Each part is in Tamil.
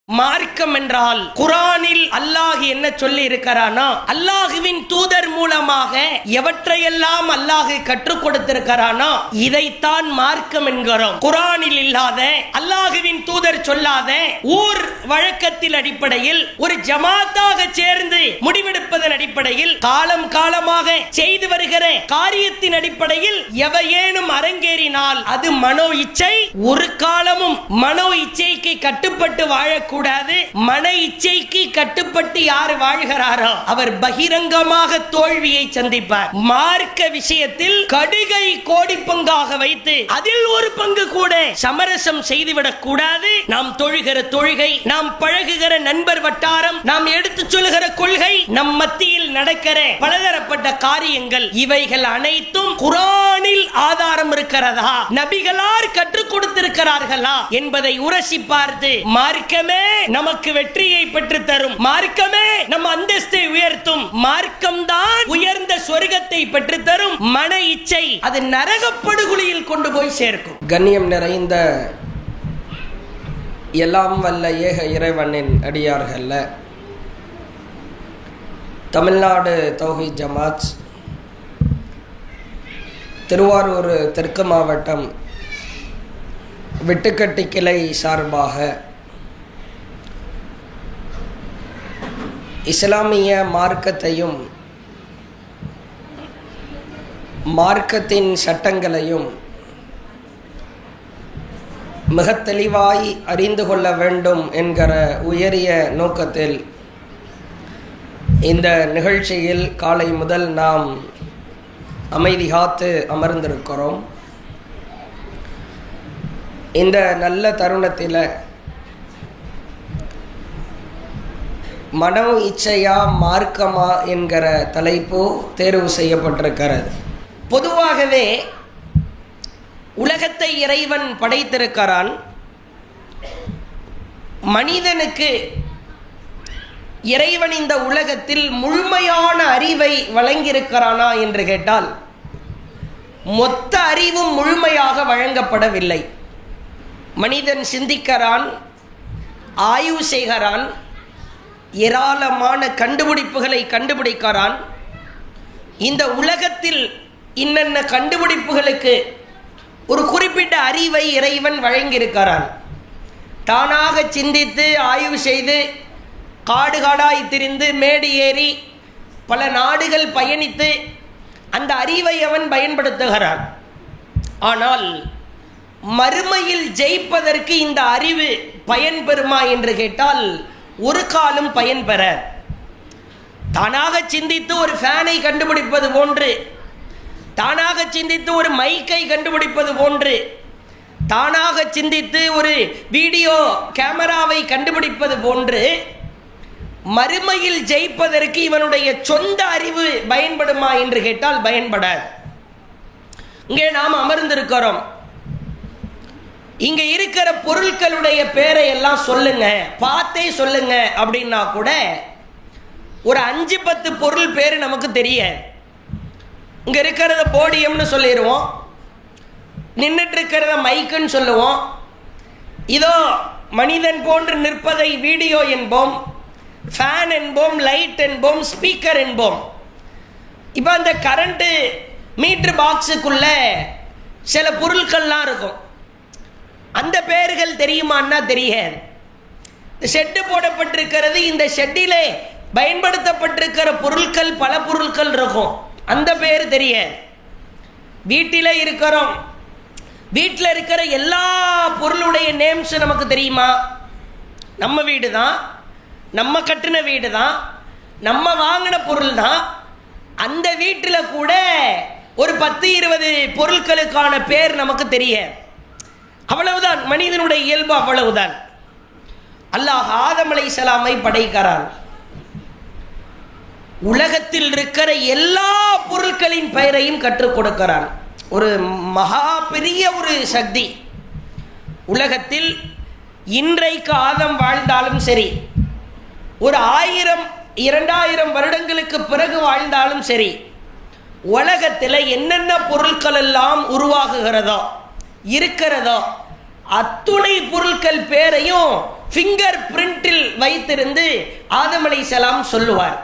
மார்க்கம் என்றால் குர்ஆனில் அல்லாஹ் என்ன சொல்லி இருக்கிறானா, அல்லாஹுவின் தூதர் மூலமாக எவற்றையெல்லாம் அல்லாஹ் கற்றுக் கொடுத்திருக்கிறானோ இதைத்தான் மார்க்கம் என்கிறோம். குர்ஆனில் இல்லாத, அல்லாஹுவின் தூதர் சொல்லாத, ஊர் வழக்கத்தில் அடிப்படையில் ஒரு ஜமாத்தாக சேர்ந்து முடிவெடுப்பதன் அடிப்படையில் காலம் காலமாக செய்து வருகிற காரியத்தின் அடிப்படையில் எவையேனும் அரங்கேறினால் அது மனோ இச்சை. ஒரு காலமும் மனோ இச்சைக்கு கட்டுப்பட்டு வாழக்கூடாது. மன இச்சைக்கு கட்டுப்பட்டு யார் வாழ்கிறாரோ அவர் பகிரங்கமாக தோல்வியை சந்திப்பார். மார்க்க விஷயத்தில் கடுகை கோடி பங்காக வைத்து அதில் ஒரு பங்கு கூட சமரசம் செய்துவிடக் கூடாது. நாம் தொழுகிற தொழுகை, நாம் பழகுகிற நண்பர் வட்டாரம், நாம் எடுத்து சொல்லுகிற கொள்கை, நம் மத்தியில் நடக்கிற பலதரப்பட்ட காரியங்கள், இவைகள் அனைத்தும் குர்ஆனில் ஆதாரம் இருக்கிறதா, நபிகளார் கற்றுக் கொடுத்திருக்கிறார்களா என்பதை உரசி பார்த்து மார்க்கமே நமக்கு வெற்றியை பெற்று தரும், மார்க்கமே நம் அந்தஸ்தை உயர்த்தும், மார்க்கம்தான் உயர்ந்த சொர்க்கத்தை பெற்று தரும், மன இச்சை அது நரகப்படுகொலியில் கொண்டு போய் சேர்க்கும். கண்ணியம் நிறைந்த எல்லாம் வல்ல ஏக இறைவனின் அடியார்கள்ல, தமிழ்நாடு தௌஹீத் ஜமாத் திருவாரூர் தெற்கு மாவட்டம் வெட்டுக்கட்டி கிளை சார்பாக இஸ்லாமிய மார்க்கத்தையும் மார்க்கத்தின் சட்டங்களையும் மிக தெளிவாய் அறிந்து கொள்ள வேண்டும் என்கிற உயரிய நோக்கத்தில் இந்த நிகழ்ச்சியில் காலை முதல் நாம் அமைதி காத்து அமர்ந்திருக்கிறோம். இந்த நல்ல தருணத்தில் மனோ இச்சையா மார்க்கமா என்கிற தலைப்பு தேர்வு செய்யப்பட்டிருக்கிறது. பொதுவாகவே உலகத்தை இறைவன் படைத்திருக்கிறான். மனிதனுக்கு இறைவன் இந்த உலகத்தில் முழுமையான அறிவை வழங்கியிருக்கிறானா என்று கேட்டால் மொத்த அறிவும் முழுமையாக வழங்கப்படவில்லை. மனிதன் சிந்திக்கிறான், ஆய்வு செய்கிறான், ஏராளமான கண்டுபிடிப்புகளை கண்டுபிடிக்கிறான். இந்த உலகத்தில் இன்னென்ன கண்டுபிடிப்புகளுக்கு ஒரு குறிப்பிட்ட அறிவை இறைவன் வழங்கியிருக்கிறான். தானாக சிந்தித்து ஆய்வு செய்து காடு காடாய் திரிந்து மேடு ஏறி பல நாடுகள் பயணித்து அந்த அறிவை அவன் பயன்படுத்துகிறான். ஆனால் மறுமையில் ஜெயிப்பதற்கு இந்த அறிவு பயன் பெறுமா என்று கேட்டால் ஒரு காலம் பயன் பெற. தானாக சிந்தித்து ஒரு ஃபேனை கண்டுபிடிப்பது போன்று, தானாக சிந்தித்து ஒரு மைக்கை கண்டுபிடிப்பது போன்று, தானாக சிந்தித்து ஒரு வீடியோ கேமராவை கண்டுபிடிப்பது போன்று மறுமையில் ஜெயிப்பதற்கு இவனுடைய சொந்த அறிவு பயன்படுமா என்று கேட்டால் பயன்படாது. இங்கே நாம் அமர்ந்திருக்கிறோம். இங்க இருக்கிற பொருட்களுடைய பேரை எல்லாம் சொல்லுங்க, பார்த்தே சொல்லுங்க அப்படின்னா கூட ஒரு 5-10 பொருள் பேர் நமக்கு தெரிய. இங்க இருக்கிறத போடியம்னு சொல்லிடுவோம், நின்றுட்டு இருக்கிறத மைக்குன்னு சொல்லுவோம், இதோ மனிதன் போன்று நிற்பதை வீடியோ என்போம், ஃபேன் என்போம், லைட் என்போம், ஸ்பீக்கர் என்போம். இப்போ அந்த கரண்ட்டு மீட்ரு பாக்ஸுக்குள்ள சில பொருட்கள்லாம் இருக்கும். அந்த பெயர்கள் தெரியுமான்னா தெரியாது. இந்த ஷெட்டு போடப்பட்டிருக்கிறது, இந்த ஷெட்டிலே பயன்படுத்தப்பட்டிருக்கிற பொருட்கள் பல பொருட்கள் இருக்கும், அந்த பெயர் தெரியாது. வீட்டில் இருக்கிறோம், வீட்டில் இருக்கிற எல்லா பொருளுடைய நேம்ஸ் நமக்கு தெரியுமா? நம்ம வீடு தான், நம்ம கட்டின வீடு தான், நம்ம வாங்கின பொருள் தான். அந்த வீட்டில் கூட ஒரு 10-20 பொருட்களுக்கான பேர் நமக்கு தெரிய. அவ்வளவுதான், மனிதனுடைய இயல்பு அவ்வளவுதான். அல்லாஹ் ஆதம் அலைஹிஸ்ஸலாமை படைக்கிறான். உலகத்தில் இருக்கிற எல்லா பொருட்களின் பெயரையும் கற்றுக் கொடுக்கிறான். ஒரு மகா பெரிய ஒரு சக்தி. உலகத்தில் இன்றைக்கு ஆதம் வாழ்ந்தாலும் சரி, ஒரு 1000-2000 வருடங்களுக்கு பிறகு வாழ்ந்தாலும் சரி, உலகத்தில் என்னென்ன பொருட்கள் எல்லாம் உருவாகுகிறதோ இருக்கிறதோ அத்துணை பொருட்கள் பேரையும் ஃபிங்கர் பிரிண்டில் வைத்திருந்து ஆதம் அலைஹிஸ்ஸலாம் சொல்லுவார்.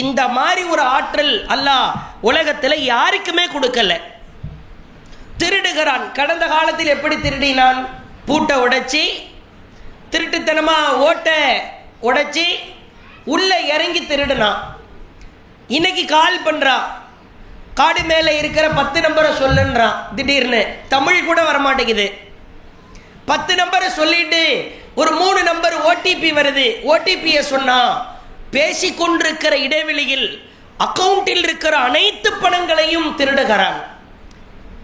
இந்த மாதிரி ஒரு ஆற்றல் அல்லாஹ் உலகத்தில் யாருக்குமே கொடுக்கல. திருடுகிறான். கடந்த காலத்தில் எப்படி திருடினான்? பூட்டை உடைச்சி, திருட்டுத்தனமா ஓட்டை உடைச்சி உள்ள இறங்கி திருடுனான். இன்னைக்கு கால் பண்றான், காடு மேலே இருக்கிற 10 நம்பரை சொல்லுன்றான். திடீர்னு தமிழ் கூட வரமாட்டேங்குது. 10 நம்பரை சொல்லிட்டு ஒரு 3 நம்பர் ஓடிபி வருது. ஓடிபியை சொன்னா பேசிக்கொண்டிருக்கிற இடைவெளியில் அக்கவுண்டில் இருக்கிற அனைத்து பணங்களையும் திருடுகிறான்.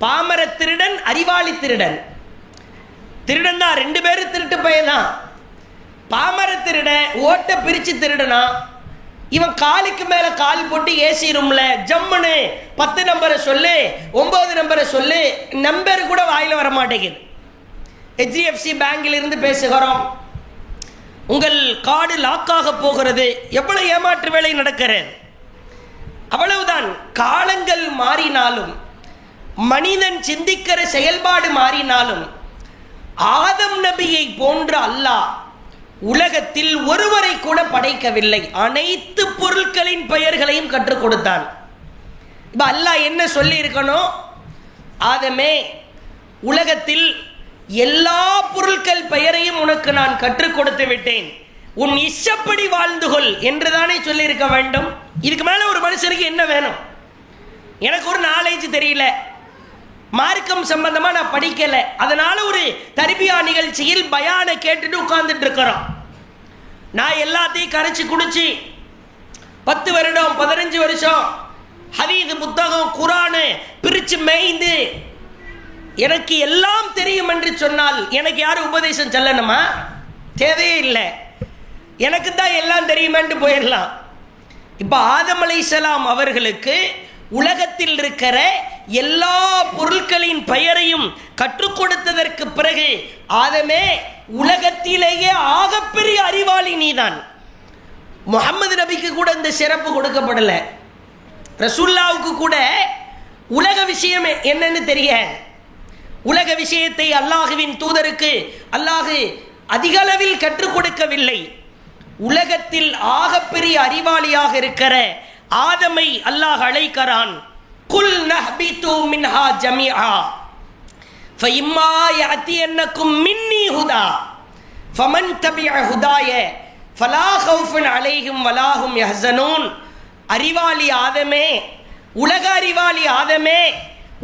பாமர திருடன், அறிவாளி திருடன். திருடன் தான், 2 பேரும் திருட்டு பையன். பாமர திருட ஓட்டை பிரிச்சு திருடனா, இவன் காலுக்கு மேல கால் போட்டு ஏசி ரூம்ல ஜம்முன்னு 10 நம்பரை சொல்லு, 9 நம்பரை சொல்லு, நம்பர் கூட வாயில வர மாட்டேங்குது. HDFC பேங்கில் இருந்து பேசுகிறோம், உங்கள் கார்டு லாக்காக போகிறது. எவ்வளவு ஏமாற்று வேலை நடக்கிறது. அவ்வளவுதான். காலங்கள் மாறினாலும், மனிதன் சிந்திக்கிற செயல்பாடு மாறினாலும், ஆதம் நபியை போன்ற அல்லாஹ் உலகத்தில் ஒருவரை கூட படைக்கவில்லை. அனைத்து பொருட்களின் பெயர்களையும் கற்றுக் கொடுத்தான். இப்ப அல்லாஹ் என்ன சொல்லி இருக்கணும்? ஆதமே, உலகத்தில் எல்லா பொருட்கள் பெயரையும் உனக்கு நான் கற்றுக் கொடுத்து விட்டேன், உன் இஷ்டப்படி வாழ்ந்து கொள் என்றுதானே சொல்லி இருக்க வேண்டும். இதுக்கு மேல ஒரு மனுஷனுக்கு என்ன வேணும்? எனக்கு ஒரு நாலேஜ் தெரியல, மார்க்கம் சம்பந்தமா நான் படிக்கல, அதனால ஒரு தர்பியா நிகழ்ச்சியில் பயானை கேட்டுட்டு உட்கார்ந்துட்டு இருக்கிறோம். நான் எல்லாத்தையும் கரைச்சி குடிச்சு 10 வருடம் 15 வருஷம் ஹதீஸ் புத்தகம் குர்ஆனை பிரிச்சு மேய்ந்து எனக்கு எல்லாம் தெரியும் என்று சொன்னால் எனக்கு யாரும் உபதேசம் சொல்லணுமா? தேவையே இல்லை. எனக்கு தான் எல்லாம் தெரியுமென்று போயிடலாம். இப்போ ஆதம் அலைஹிஸ்ஸலாம் அவர்களுக்கு உலகத்தில் இருக்கிற எல்லா பொருட்களின் பெயரையும் கற்றுக் கொடுத்ததற்கு பிறகு, ஆதமே, உலகத்திலேயே ஆகப்பெரிய அறிவாளி நீதான். முஹம்மது நபிக்கு கூட இந்த சிறப்பு கொடுக்கப்படலை. ரசூலுல்லாவுக்கு கூட உலக விஷயம் என்னன்னு தெரிய, உலக விஷயத்தை அல்லாஹுவின் தூதருக்கு அல்லாஹ் அதிக அளவில் கற்றுக் கொடுக்கவில்லை. உலகத்தில் ஆகப்பெரிய அறிவாளியாக இருக்கிற ஆதமை அல்லாஹ் அழைக்கிறான். குல் நஹ்பிது மின்ஹா ஜமீஆ ஃபஇம்மா யஅதியன்னக்கும் மின்னி ஹுதா ஃபமன் தபிஅ ஹுதாய ஃபலா கௌஃபுன் அலைஹிம் வலா ஹும் யஹ்ஸனூன். அறிவாளி ஆதமே, உலக அறிவாளி ஆதமே,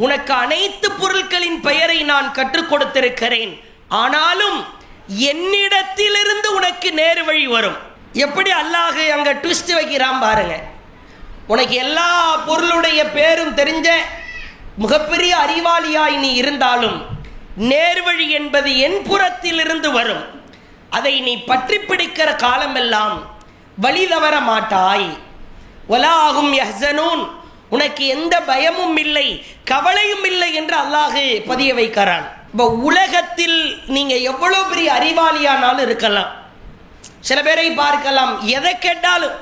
உனக்கு அனைத்து பொருட்களின் பெயரை நான் கற்றுக் கொடுத்திருக்கிறேன். ஆனாலும் என்னிடத்திலிருந்து உனக்கு நேரு வழி வரும். எப்படி அல்லாஹ் அங்க ட்விஸ்ட் வைக்கிறான் பாருங்க. உனக்கு எல்லா பொருளுடைய பேரும் தெரிஞ்ச மிகப்பெரிய அறிவாளியாய் நீ இருந்தாலும் நேர்வழி என்பது என் புறத்தில் இருந்து வரும். அதை நீ பற்றி பிடிக்கிற காலமெல்லாம் வழி தவற மாட்டாய். வலாஹும் யஹ்ஸனூன், உனக்கு எந்த பயமும் இல்லை, கவலையும் இல்லை என்று அல்லாஹ் பதிய வைக்கிறான். இப்போ உலகத்தில் நீங்க எவ்வளவு பெரிய அறிவாளியானாலும் இருக்கலாம். சில பேரை பார்க்கலாம், எதை கேட்டாலும்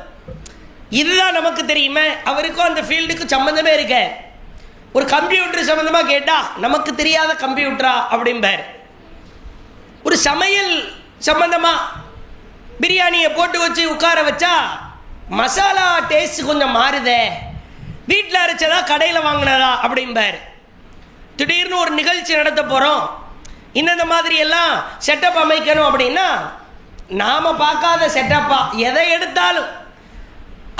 இதுதான் நமக்கு தெரியுமே, அவருக்கும் அந்த ஃபீல்டுக்கு சம்பந்தமே இருக்க. ஒரு கம்ப்யூட்டர் சம்பந்தமா கேட்டா நமக்கு தெரியாத கம்ப்யூட்டரா அப்படிம்பார். ஒரு சமையல் சம்பந்தமா பிரியாணியை போட்டு வச்சு உட்கார வச்சா மசாலா டேஸ்ட் கொஞ்சம் மாறுதே, வீட்டில் அரைச்சதா கடையில் வாங்கினதா அப்படிம்பார். திடீர்னு ஒரு நிகழ்ச்சி நடத்த போகிறோம், இந்த மாதிரி எல்லாம் செட்டப் அமைக்கணும் அப்படின்னா நாம் பார்க்காத செட்டப்பா எதை எடுத்தாலும்.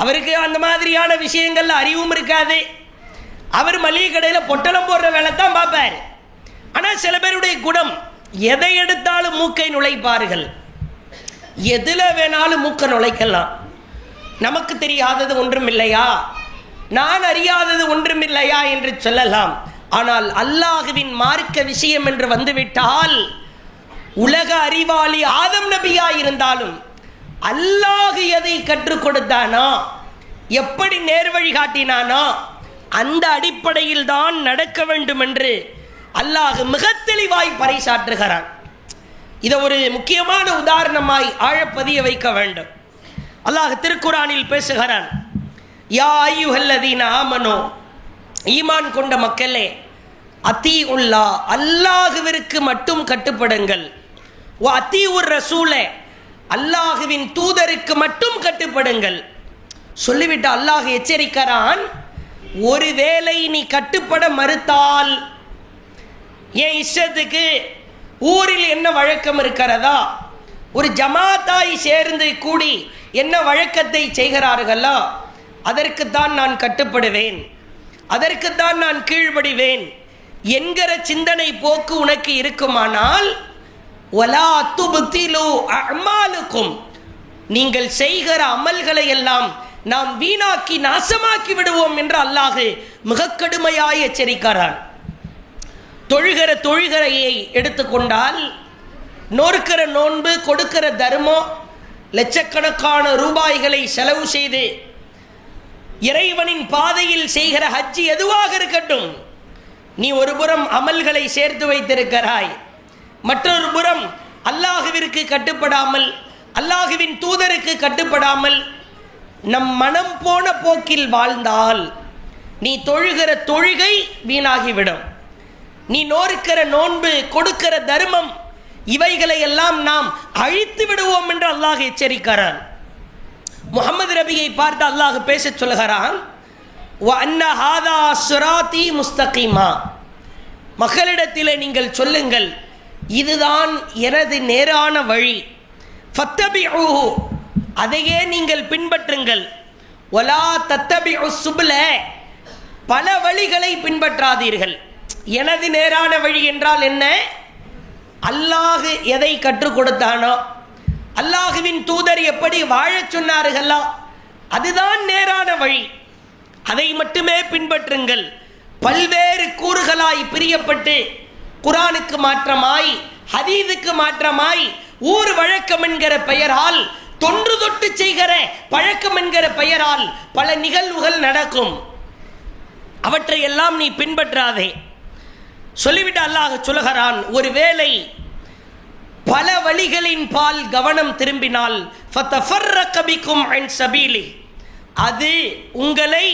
அவருக்கு அந்த மாதிரியான விஷயங்கள்ல அறிவும் இருக்காது. அவர் மளிகை கடையில் பொட்டலம் போடுற வேலை தான் பார்ப்பார். ஆனால் சில பேருடைய குணம், எதை எடுத்தாலும் மூக்கை நுழைப்பார்கள். எதில் வேணாலும் மூக்கை நுழைக்கலாம். நமக்கு தெரியாதது ஒன்றும் இல்லையா, நான் அறியாதது ஒன்றும் இல்லையா என்று சொல்லலாம். ஆனால் அல்லாஹுவின் மார்க்க விஷயம் என்று வந்துவிட்டால், உலக அறிவாளி ஆதம் நபியா இருந்தாலும் அல்லாஹ் எதை கற்றுக் கொடுத்தானோ, எப்படி நேர்வழி காட்டினானோ அந்த அடிப்படையில் தான் நடக்க வேண்டும் என்று அல்லாஹ் மிக தெளிவாய் பறைசாற்றுகிறான். இதை ஒரு முக்கியமான உதாரணமாய் ஆழப்பதிய வைக்க வேண்டும். அல்லாஹ் திருக்குரானில் பேசுகிறான். யா அய்யுஹல்லதீன ஆமனூ, ஈமான் கொண்ட மக்களே, அத்தீஉல்லா, அல்லாஹுவிற்கு மட்டும் கட்டுப்படுங்கள். வ அத்தீஉர் ரசூல, அல்லாஹுவின் தூதருக்கு மட்டும் கட்டுப்படுங்கள். சொல்லிவிட்டு அல்லாஹ் எச்சரிக்கிறான், ஒருவேளை நீ கட்டுப்பட மறுத்தால், என் இஷ்டத்துக்கு ஊரில் என்ன வழக்கம் இருக்கிறதா, ஒரு ஜமாத்தாய் சேர்ந்து கூடி என்ன வழக்கத்தை செய்கிறார்களோ அதற்குத்தான் நான் கட்டுப்படுவேன், அதற்குத்தான் நான் கீழ்ப்படிவேன் என்கிற சிந்தனை போக்கு உனக்கு இருக்குமானால், வலா துப்திலு அஅமாலுக்கும், நீங்கள் செய்கிற அமல்களை எல்லாம் நாம் வீணாக்கி நாசமாக்கி விடுவோம் என்று அல்லாஹ் மிக கடுமையாய் எச்சரிக்கிறான். தொழுகிற தொழுகையை எடுத்துக்கொண்டால், நோற்கிற நோன்பு, கொடுக்கிற தர்மம், லட்சக்கணக்கான ரூபாய்களை செலவு செய்து இறைவனின் பாதையில் செய்கிற ஹஜ் எதுவாக இருக்கட்டும், நீ ஒரு புறம் அமல்களை சேர்த்து வைத்திருக்கிறாய், மற்றொரு புறம் அல்லாஹுவிற்கு கட்டுப்படாமல், அல்லாஹுவின் தூதருக்கு கட்டுப்படாமல் நம் மனம் போன போக்கில் வாழ்ந்தால் நீ தொழுகிற தொழுகை வீணாகிவிடும். நீ நோற்கிற நோன்பு, கொடுக்கிற தர்மம், இவைகளை எல்லாம் நாம் அழித்து விடுவோம் என்று அல்லாஹ் எச்சரிக்கிறான். முஹம்மது நபியை பார்த்து அல்லாஹ் பேச சொல்கிறான், வ அன்ன ஹாதா சிராத்தி முஸ்தகீமா, மக்களிடத்தில் நீங்கள் சொல்லுங்கள், இதுதான் எனது நேரான வழி, ஃபத்தபிஊஹு, அதையே நீங்கள் பின்பற்றுங்கள், வலா தத்தபிஉ சுபுல, பல வழிகளை பின்பற்றாதீர்கள். எனது நேரான வழி என்றால் என்ன? அல்லாஹ் எதை கற்றுக் கொடுத்தானோ, அல்லாஹுவின் தூதர் எப்படி வாழச் சொன்னார்களோ அதுதான் நேரான வழி, அதை மட்டுமே பின்பற்றுங்கள். பல்வேறு கூறுகளாய் பிரியப்பட்டு குர்ஆனுக்கு மாற்றமாய், ஹதீஸுக்கு மாற்றமாய், ஊர் வழக்கம் என்கிற பெயரால், தொன்று தொட்டு செய்கிற பழக்கம் என்கிற பெயரால் பல நிகழ்வுகள் நடக்கும். அவற்றை எல்லாம் நீ பின்பற்றாதே. சொல்லிவிட்டு அல்லாஹ் சொல்கிறான், ஒருவேளை பல வழிகளின் பால் கவனம் திரும்பினால், ஃபதஃபர்ரக பிக்கும் அன் சபீலி, அது உங்களை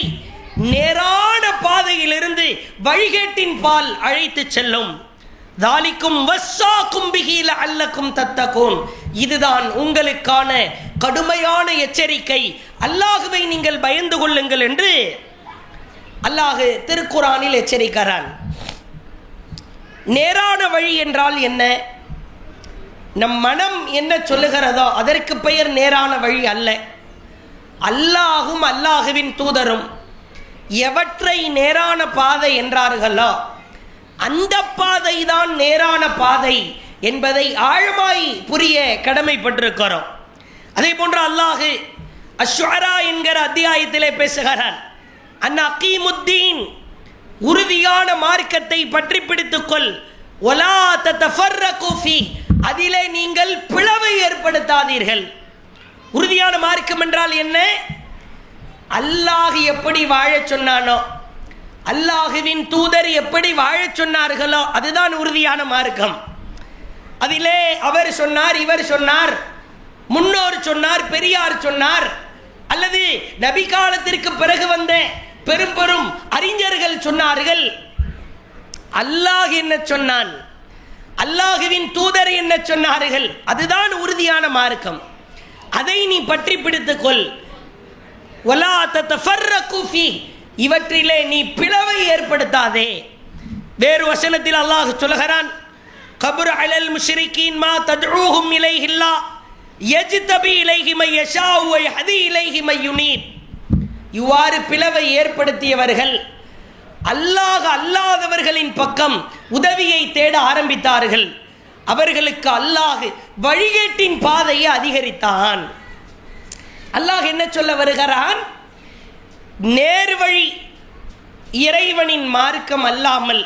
நேரான பாதையிலிருந்து வழிகேட்டின் பால் அழைத்து செல்லும். தாலிக்கும் வஸ்ஸாக்கும் பிஹி லஅல்லக்கும் தத்தகூன், இதுதான் உங்களுக்கான கடுமையான எச்சரிக்கை, அல்லாஹுவை நீங்கள் பயந்து கொள்ளுங்கள் என்று அல்லாஹ் திருக்குர்ஆனில் எச்சரிக்கிறான். நேரான வழி என்றால் என்ன? நம் மனம் என்ன சொல்லுகிறதோ அதற்கு பெயர் நேரான வழி அல்ல. அல்லாஹும் அல்லாஹுவின் தூதரும் எவற்றை நேரான பாதை என்றார்களோ அந்த பாதை தான் நேரான பாதை என்பதை ஆழமாய் புரிய கடமைப்பட்டிருக்கிறோம். அதே போன்று அல்லாஹ் அஷ்ஷுஅரா என்கிற அத்தியாயத்திலே பேசுகிறான், அன் அகீமுத்தீன், உறுதியான மார்க்கத்தை பற்றி பிடித்துக்கொள், வலா ததஃபர்ரகு ஃபீ, அதிலே நீங்கள் பிளவை ஏற்படுத்தாதீர்கள். உறுதியான மார்க்கம் என்றால் என்ன? அல்லாஹ் எப்படி வாழச் சொன்னானோ, அல்லாஹுவின் தூதர் எப்படி வாழச் சொன்னார்களோ அதுதான் உறுதியான மார்க்கம். அதிலே அவர் சொன்னார், இவர் சொன்னார், முன்னோர் சொன்னார், பெரியார் சொன்னார், அல்லது நபி காலத்திற்கு பிறகு வந்த பெரும் பெரும் அறிஞர்கள் சொன்னார்கள். அல்லாஹ் என்ன சொன்னான், அல்லாஹுவின் தூதர் என்ன சொன்னார்கள், அதுதான் உறுதியான மார்க்கம். அதை நீ பற்றி பிடித்துக்கொள். வலா ததஃபர்ரகு ஃபீ, இவற்றிலே நீ பிளவை ஏற்படுத்தாதே. வேறு வசனத்தில் அல்லாஹ் சொல்கிறான், கபுர் அலல் முஷ்ரிகீன் மா தத்ஊஹும் இலைஹில்லா யஜ்தபி இலைஹி மை யஷாஉ வ யஹ்தி இலைஹி மை யுனீப். இவ்வாறு பிளவை ஏற்படுத்தியவர்கள் அல்லாஹ் அல்லாதவர்களின் பக்கம் உதவியை தேட ஆரம்பித்தார்கள். அவர்களுக்கு அல்லாஹ் வழிகேட்டின் பாதையை அதிகரித்தான். அல்லாஹ் என்ன சொல்ல வருகிறான்? நேர்வழி இறைவனின் மார்க்கம் அல்லாமல்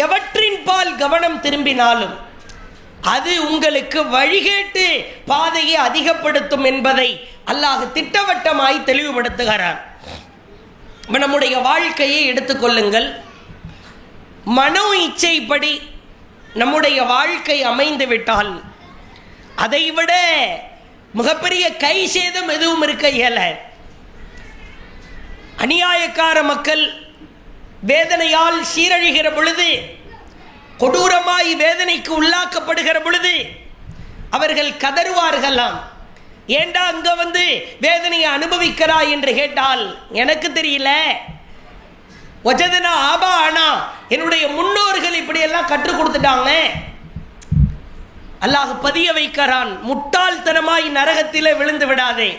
எவற்றின் பால் கவனம் திரும்பினாலும் அது உங்களுக்கு வழிகேட்டு பாதையை அதிகப்படுத்தும் என்பதை அல்லாஹ் திட்டவட்டமாய் தெளிவுபடுத்துகிறான். நம்முடைய வாழ்க்கையை எடுத்துக்கொள்ளுங்கள். மனோ இச்சைப்படி நம்முடைய வாழ்க்கை அமைந்து விட்டால் அதைவிட மிகப்பெரிய கை சேதம் எதுவும் இருக்க இயல. அநியாயக்கார மக்கள், வேதனையால் சீரழிகிற பொழுது, கொடூரமாய் வேதனைக்கு உள்ளாக்கப்படுகிற பொழுது அவர்கள் கதறுவார்களாம். ஏண்டா அங்க வந்து வேதனையை அனுபவிக்கிறாய் என்று கேட்டால், எனக்கு தெரியல, வஜதனா ஆபா ஆனா என்னுடைய முன்னோர்கள் இப்படி எல்லாம் கற்றுக் கொடுத்துட்டாங்க. அல்லாஹ் பதிய வைக்கிறான், முட்டாள்தனமாய் நரகத்திலே விழுந்து விடாதே.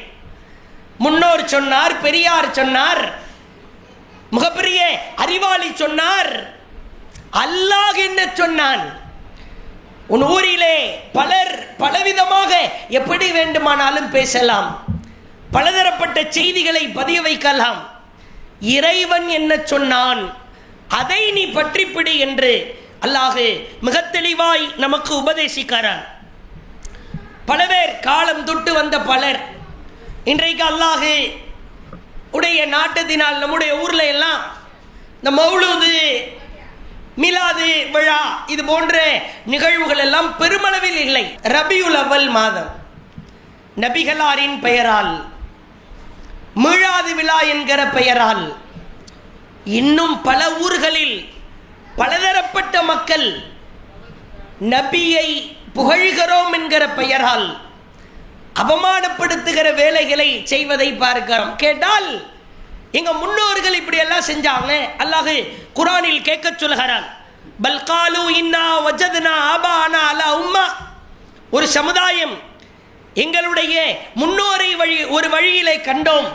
முன்னோர் சொன்னார், பெரியார் சொன்னார், மிகப்பெரிய அறிவாளி சொன்னார், அல்லாஹ் என்ன சொன்னான்? உன் ஊரிலே பலர் பலவிதமாக எப்படி வேண்டுமானாலும் பேசலாம், பலதரப்பட்ட செய்திகளை பதிய வைக்கலாம். இறைவன் என்ன சொன்னான் அதை நீ பற்றிப்பிடி என்று அல்லாஹ் மிக தெளிவாய் நமக்கு உபதேசிக்கிறான். பல பேர் காலம் தொட்டு வந்த பலர் இன்றைக்கு அல்லாஹ் உடைய நாட்டத்தினால் நம்முடைய ஊர்ல எல்லாம் இந்த மௌலூது, மிலாது விழா இது போன்ற நிகழ்வுகள் எல்லாம் பெருமளவில் இல்லை. ரபியுல் அவ்வல் மாதம் நபிகளாரின் பெயரால், மீளாது விழா என்கிற பெயரால், இன்னும் பல ஊர்களில் பலதரப்பட்ட மக்கள் நபியை புகழ்கிறோம் என்கிற பெயரால் அவமானப்படுத்துகிற வேலைகளை செய்வதை பார்க்கிறோம். கேட்டால் எங்க முன்னோர்கள் இப்படி எல்லாம் செஞ்சாங்க. அல்லாஹ் குர்ஆனில் கேட்க சொல்கிறான், பல் காலு இன்னா வஜத்னா ஆபானா அலா உம்மா. ஒரு சமுதாயம் எங்களுடைய முன்னோரை ஒரு வழியிலே கண்டோம்,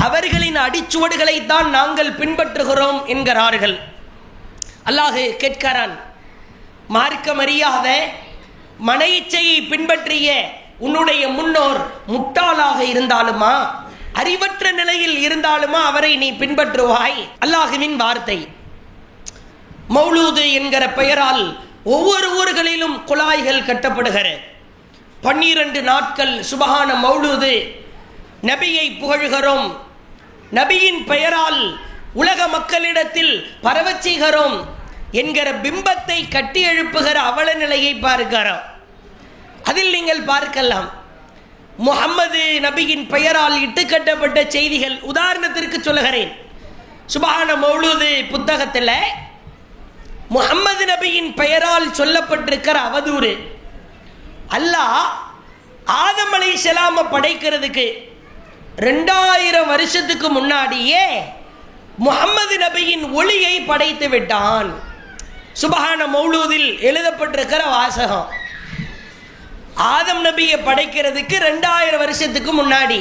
அவர்களின் அடிச்சுவடுகளை தான் நாங்கள் பின்பற்றுகிறோம் என்கிறார்கள். அல்லாஹ் கேட்கிறான், மார்க்கமறியாத மன இச்சையை பின்பற்றிய உன்னுடைய முன்னோர் முட்டாளாக இருந்தாலுமா, அறிவற்ற நிலையில் இருந்தாலுமா அவரை நீ பின்பற்றுவாய்? அல்லாஹுவின் வார்த்தை. மௌலூது என்கிற பெயரால் ஒவ்வொரு ஊர்களிலும் குழாய்கள் கட்டப்படுகிற 12 நாட்கள் சுபஹான மௌலூது, நபியை புகழ்கிறோம், நபியின் பெயரால் உலக மக்களிடத்தில் பரவச் செய்கிறோம் என்கிற பிம்பத்தை கட்டி எழுப்புகிற அவல நிலையை பார்க்கிறோம். அதில் நீங்கள் பார்க்கலாம், முஹம்மது நபியின் பெயரால் இட்டுக்கட்டப்பட்ட செய்திகள். உதாரணத்திற்கு சொல்லுகிறேன், சுபஹான மௌலூது புத்தகத்தில் முஹம்மது நபியின் பெயரால் சொல்லப்பட்டிருக்கிற அவதூறு, அல்லாஹ் ஆதம் அலைஹிஸ்ஸலாமை படைக்கிறதுக்கு 2000 வருஷத்துக்கு முன்னாடியே முஹம்மது நபியின் ஒளியை படைத்து விட்டான். சுபஹான மௌலூதில் எழுதப்பட்டிருக்கிற வாசகம், ஆதம் நபியை படைக்கிறதுக்கு 2000 வருஷத்துக்கு முன்னாடி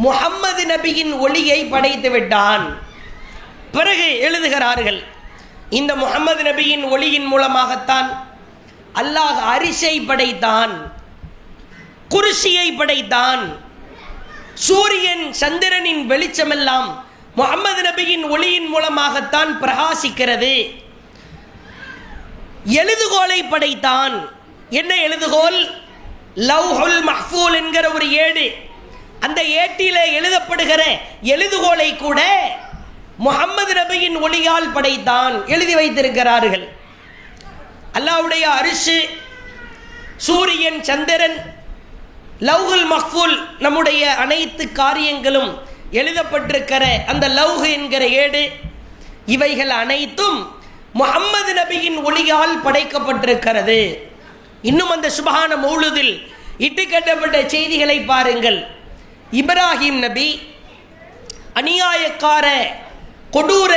முஹம்மது நபியின் ஒளியை படைத்து விட்டான். பிறகு எழுதுகிறார்கள், இந்த முஹம்மது நபியின் ஒளியின் மூலமாகத்தான் அல்லாஹ் அரிசை படைத்தான், குர்சியை படைத்தான், சூரியன் சந்திரனின் வெளிச்சமெல்லாம் முஹம்மது நபியின் ஒளியின் மூலமாகத்தான் பிரகாசிக்கிறது. எழுதுகோலை படைத்தான். என்ன எழுதுகோல்? லவ்ஹுல் மஹ்ஃபூல் என்கிற ஒரு ஏடு. அந்த ஏட்டிலே எழுதப்படுகிற எழுதுகோலை கூட முஹம்மது நபியின் ஒளியால் படைத்தான், எழுதி வைத்திருக்கிறார்கள். அல்லாஹ்வுடைய அரிஷ், சூரியன், சந்திரன், லவ்ஹுல் மஹ்ஃபூல், நம்முடைய அனைத்து காரியங்களும் எழுதப்பட்டிருக்கிற அந்த லவ்ஹ் என்கிற ஏடு, இவைகள் அனைத்தும் முஹம்மது நபியின் ஒளியால் படைக்கப்பட்டிருக்கிறது. இன்னும் அந்த சுபஹான மௌலூதில் இட்டுக்கட்டப்பட்ட செய்திகளை பாருங்கள். இப்ராஹிம் நபி அநியாயக்கார கொடூர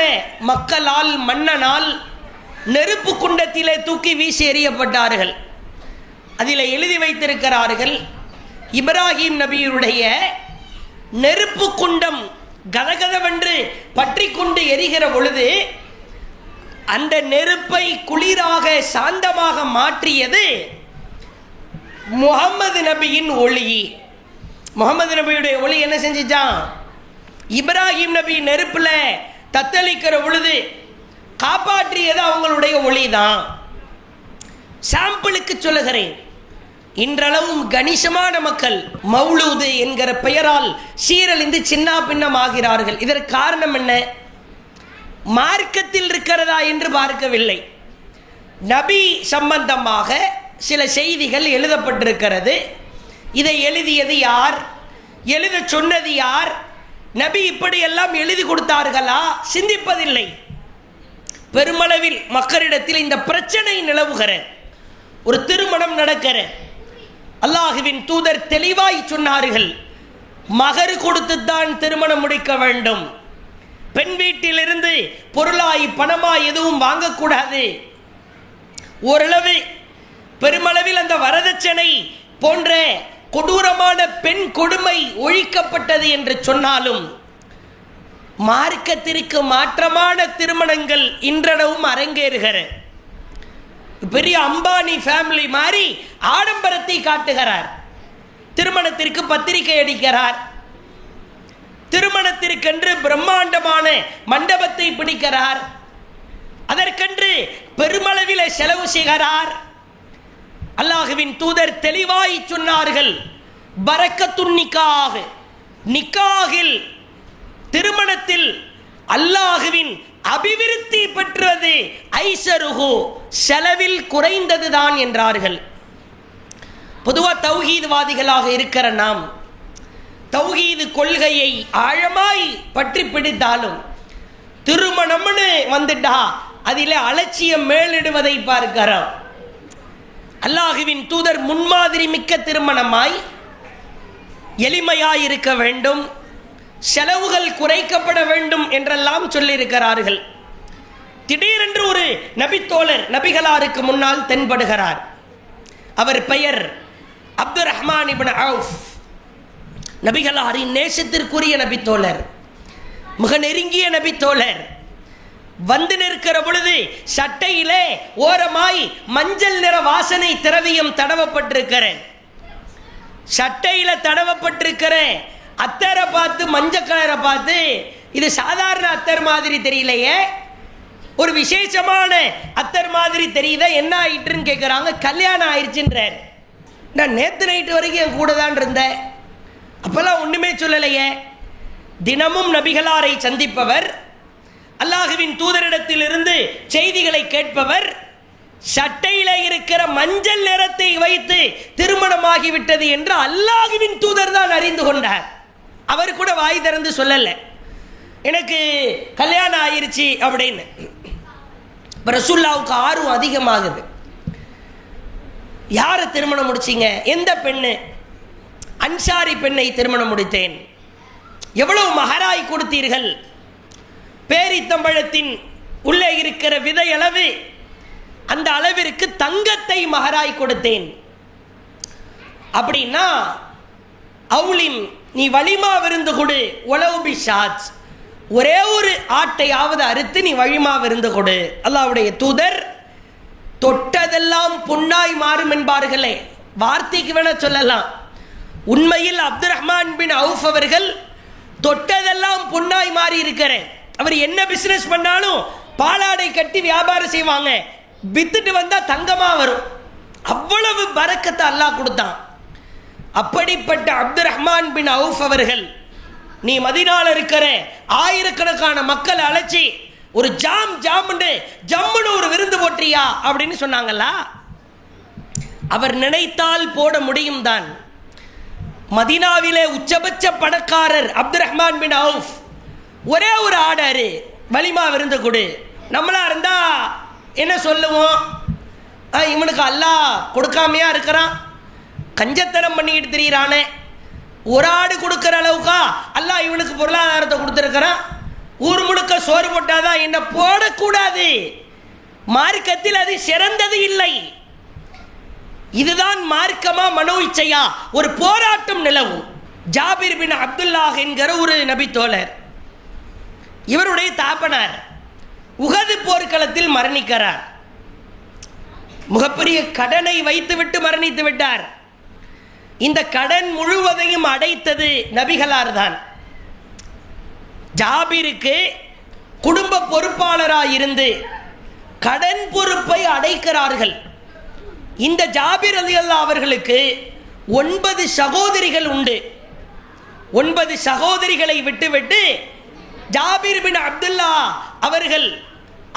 மக்களால், மன்னனால் நெருப்பு குண்டத்திலே தூக்கி வீசி எறியப்பட்டார்கள். அதில் எழுதி வைத்திருக்கிறார்கள், இப்ராஹிம் நபியுடைய நெருப்பு குண்டம் கதகதவென்று பற்றி கொண்டு எரிகிற பொழுது அந்த நெருப்பை குளிராக சாந்தமாக மாற்றியது முஹம்மது நபியின் ஒளி. முஹம்மது நபியுடைய ஒளி என்ன செஞ்சிச்சான்? இப்ராஹிம் நபி நெருப்புல தத்தளிக்கிற பொழுது காப்பாற்றியது அவங்களுடைய ஒளி தான். சாம்பிளுக்கு சொல்லுகிறேன், இன்றளவும் கணிசமான மக்கள் மௌலூது என்கிற பெயரால் சீரழிந்து சின்ன பின்னமாகிறார்கள். இதற்கு காரணம் என்ன? மார்க்கத்தில் இருக்கிறதா என்று பார்க்கவில்லை. நபி சம்பந்தமாக சில செய்திகள் எழுதப்பட்டிருக்கிறது. இதை எழுதியது யார்? எழுத சொன்னது யார்? நபி இப்படியெல்லாம் எழுதி கொடுத்தார்களா? சிந்திப்பதில்லை. பெருமளவில் மக்களிடத்தில் இந்த பிரச்சனை நிலவுகிற ஒரு திருமணம் நடக்கிற அல்லாஹுவின் தூதர் தெளிவாய் சொன்னார்கள், மகர் கொடுத்துத்தான் திருமணம் முடிக்க வேண்டும். பெண் வீட்டிலிருந்து பொருளாய் பணமாய் எதுவும் வாங்கக்கூடாது. ஓரளவு பெருமளவில் அந்த வரதட்சணை போன்ற கொடூரமான பெண் கொடுமை ஒழிக்கப்பட்டது என்று சொன்னாலும் மார்க்கத்திற்கு மாற்றமான திருமணங்கள் இன்றளவும் அரங்கேறுகிற பெரிய அம்பானி ஃபேமிலி மாதிரி ஆடம்பரத்தை காட்டுகிறார். திருமணத்திற்கு பத்திரிகை அடிக்கிறார், திருமணத்திற்கென்று பிரம்மாண்டமான மண்டபத்தை பிடிக்கிறார், அதற்கென்று பெருமளவில் செலவு செய்கிறார். அல்லாஹுவின் தூதர் தெளிவாய் சொன்னார்கள், பரக்கத்துன் நிக்காஹ், நிக்காஹில் திருமணத்தில் அல்லாஹுவின் அபிவிருத்தி பெற்றது ஐசருஹு, செலவில் குறைந்ததுதான் என்றார்கள். பொதுவாக தௌஹீத்வாதிகளாக இருக்கிற நாம் தௌஹீது கொள்கையை ஆழமாய் பற்றி பிடித்தாலும் திருமணம்னு வந்துட்டா அதில் அலட்சியம் மேலிடுவதை பார்க்கிறோம். அல்லாஹுவின் தூதர் முன்மாதிரி மிக்க திருமணமாய் எளிமையாய் இருக்க வேண்டும், செலவுகள் குறைக்கப்பட வேண்டும் என்றெல்லாம் சொல்லியிருக்கிறார்கள். திடீரென்று ஒரு நபித்தோழர் நபிகளாருக்கு முன்னால் தென்படுகிறார். அவர் பெயர் அப்துர் ரஹ்மான் இப்னு அவுஃப். நபிகளாரின் நேசத்திற்குரிய நபித்தோழர், மிக நெருங்கிய நபித்தோழர். வந்து நிற்கிற பொழுது சட்டையிலே ஓரமாய் மஞ்சள் நிற வாசனை திரவியம் தடவப்பட்டிருக்கிற, சட்டையில தடவப்பட்டிருக்கிற அத்தரை பார்த்து மஞ்சள் கலரை பார்த்து இது சாதாரண அத்தர் மாதிரி தெரியலையே, ஒரு விசேஷமான அத்தர் மாதிரி தெரியுதா, என்ன ஆயிட்டுன்னு கேட்குறாங்க. கல்யாணம் ஆயிடுச்சுன்றார். நான் நேற்று நைட்டு வரைக்கும் என் கூட தான் இருந்தேன், அப்போல்லாம் ஒன்றுமே சொல்லலையே. தினமும் நபிகளாரை சந்திப்பவர், அல்லாஹுவின் தூதரிடத்திலிருந்து செய்திகளை கேட்பவர், சட்டையில் இருக்கிற மஞ்சள் நிறத்தை வைத்து திருமணமாகிவிட்டது என்று அல்லாஹுவின் தூதர் தான் அறிந்து கொண்டார். அவர் கூட வாய் திறந்து சொல்லல எனக்கு கல்யாணம் ஆயிருச்சு அப்படின்னு. ரசூலுல்லாஹ்வுக்கு ஆர்வம் அதிகமாகுது. யாரை திருமணம் முடிச்சிங்க? எந்த பெண்ணு? அன்சாரி பெண்ணை திருமணம் முடித்தேன். எவ்வளவு மகராய் கொடுத்தீர்கள்? பேரித்தம்பழத்தின் உள்ளே இருக்கிற விதை அளவு, அந்த அளவிற்கு தங்கத்தை மகராய் கொடுத்தேன். அப்படின்னா அவுலிம், நீ வலிமா விருந்து கொடு, ஒலவுபி ஷாஜ், ஒரே ஒரு ஆட்டையாவது அறுத்து நீ வலிமா விருந்து கொடு. அல்லாஹ்வுடைய தூதர் தொட்டதெல்லாம் பொன்னாய் மாறும் என்பார்களே, வார்த்தைக்கு வேணா சொல்லலாம். உண்மையில் அப்துர் ரஹ்மான் பின் அவுஃப் அவர்கள் தொட்டதெல்லாம் பொன்னாய் மாறி இருக்கிறேன். அவர் என்ன பிசினஸ் பண்ணாலும் பாலாடை கட்டி வியாபாரம் செய்வாங்க, வித்துட்டு வந்தா தங்கமா வரும். அவ்வளவு பரக்கத்தை அல்லாஹ் கொடுத்தான். அப்படிப்பட்ட அப்துர் ரஹ்மான் பின் அவுஃப் அவர்கள், நீ மதீனால இருக்கிற ஆயிரக்கணக்கான மக்களை அழைச்சி ஒரு ஜம்முன்னு ஒரு விருந்து போற்றியா அப்படின்னு சொன்னாங்களா? அவர் நினைத்தால் போட முடியும் தான். மதீனாவிலே உச்சபட்ச பணக்காரர் அப்துர் ரஹ்மான் பின் அவுஃப், ஒரே ஒரு ஆர்டரு, வலிமா விருந்து கொடு. நம்மளா இருந்தா என்ன சொல்லுவோம்? இவனுக்கு அல்லாஹ் கொடுக்காமையா இருக்கிறான், கஞ்சத்தனம் பண்ணிக்கிட்டு திரியிறானே, ஒரு ஆடு கொடுக்கிற அளவுக்கா அல்லாஹ் இவனுக்கு பொருளாதாரத்தை கொடுத்துருக்கிறான், ஊர் முழுக்க சோறு போட்டாதான் என்ன? போடக்கூடாது. மார்க்கத்தில் அது சிறந்தது இல்லை. இதுதான் மார்க்கமா மனோ இச்சையா? ஒரு போராட்டம் நிலவும். ஜாபிர் பின் அப்துல்லாஹ் என்கிற ஒரு நபி தோழர், இவருடைய தாப்பனார் உஹது போர்க்களத்தில் மரணிக்கிறார். மிகப்பெரிய கடனை வைத்துவிட்டு மரணித்து விட்டார். இந்த கடன் முழுவதையும் அடைத்தது நபிகளார் தான். ஜாபிருக்கு குடும்ப பொறுப்பாளராயிருந்து கடன் பொறுப்பை அடைக்கிறார்கள். இந்த ஜாபிர் ரலியல்லாஹு அவர்களுக்கு 9 சகோதரிகள் உண்டு. 9 சகோதரிகளை விட்டுவிட்டு ஜாபிர் பின் அப்துல்லா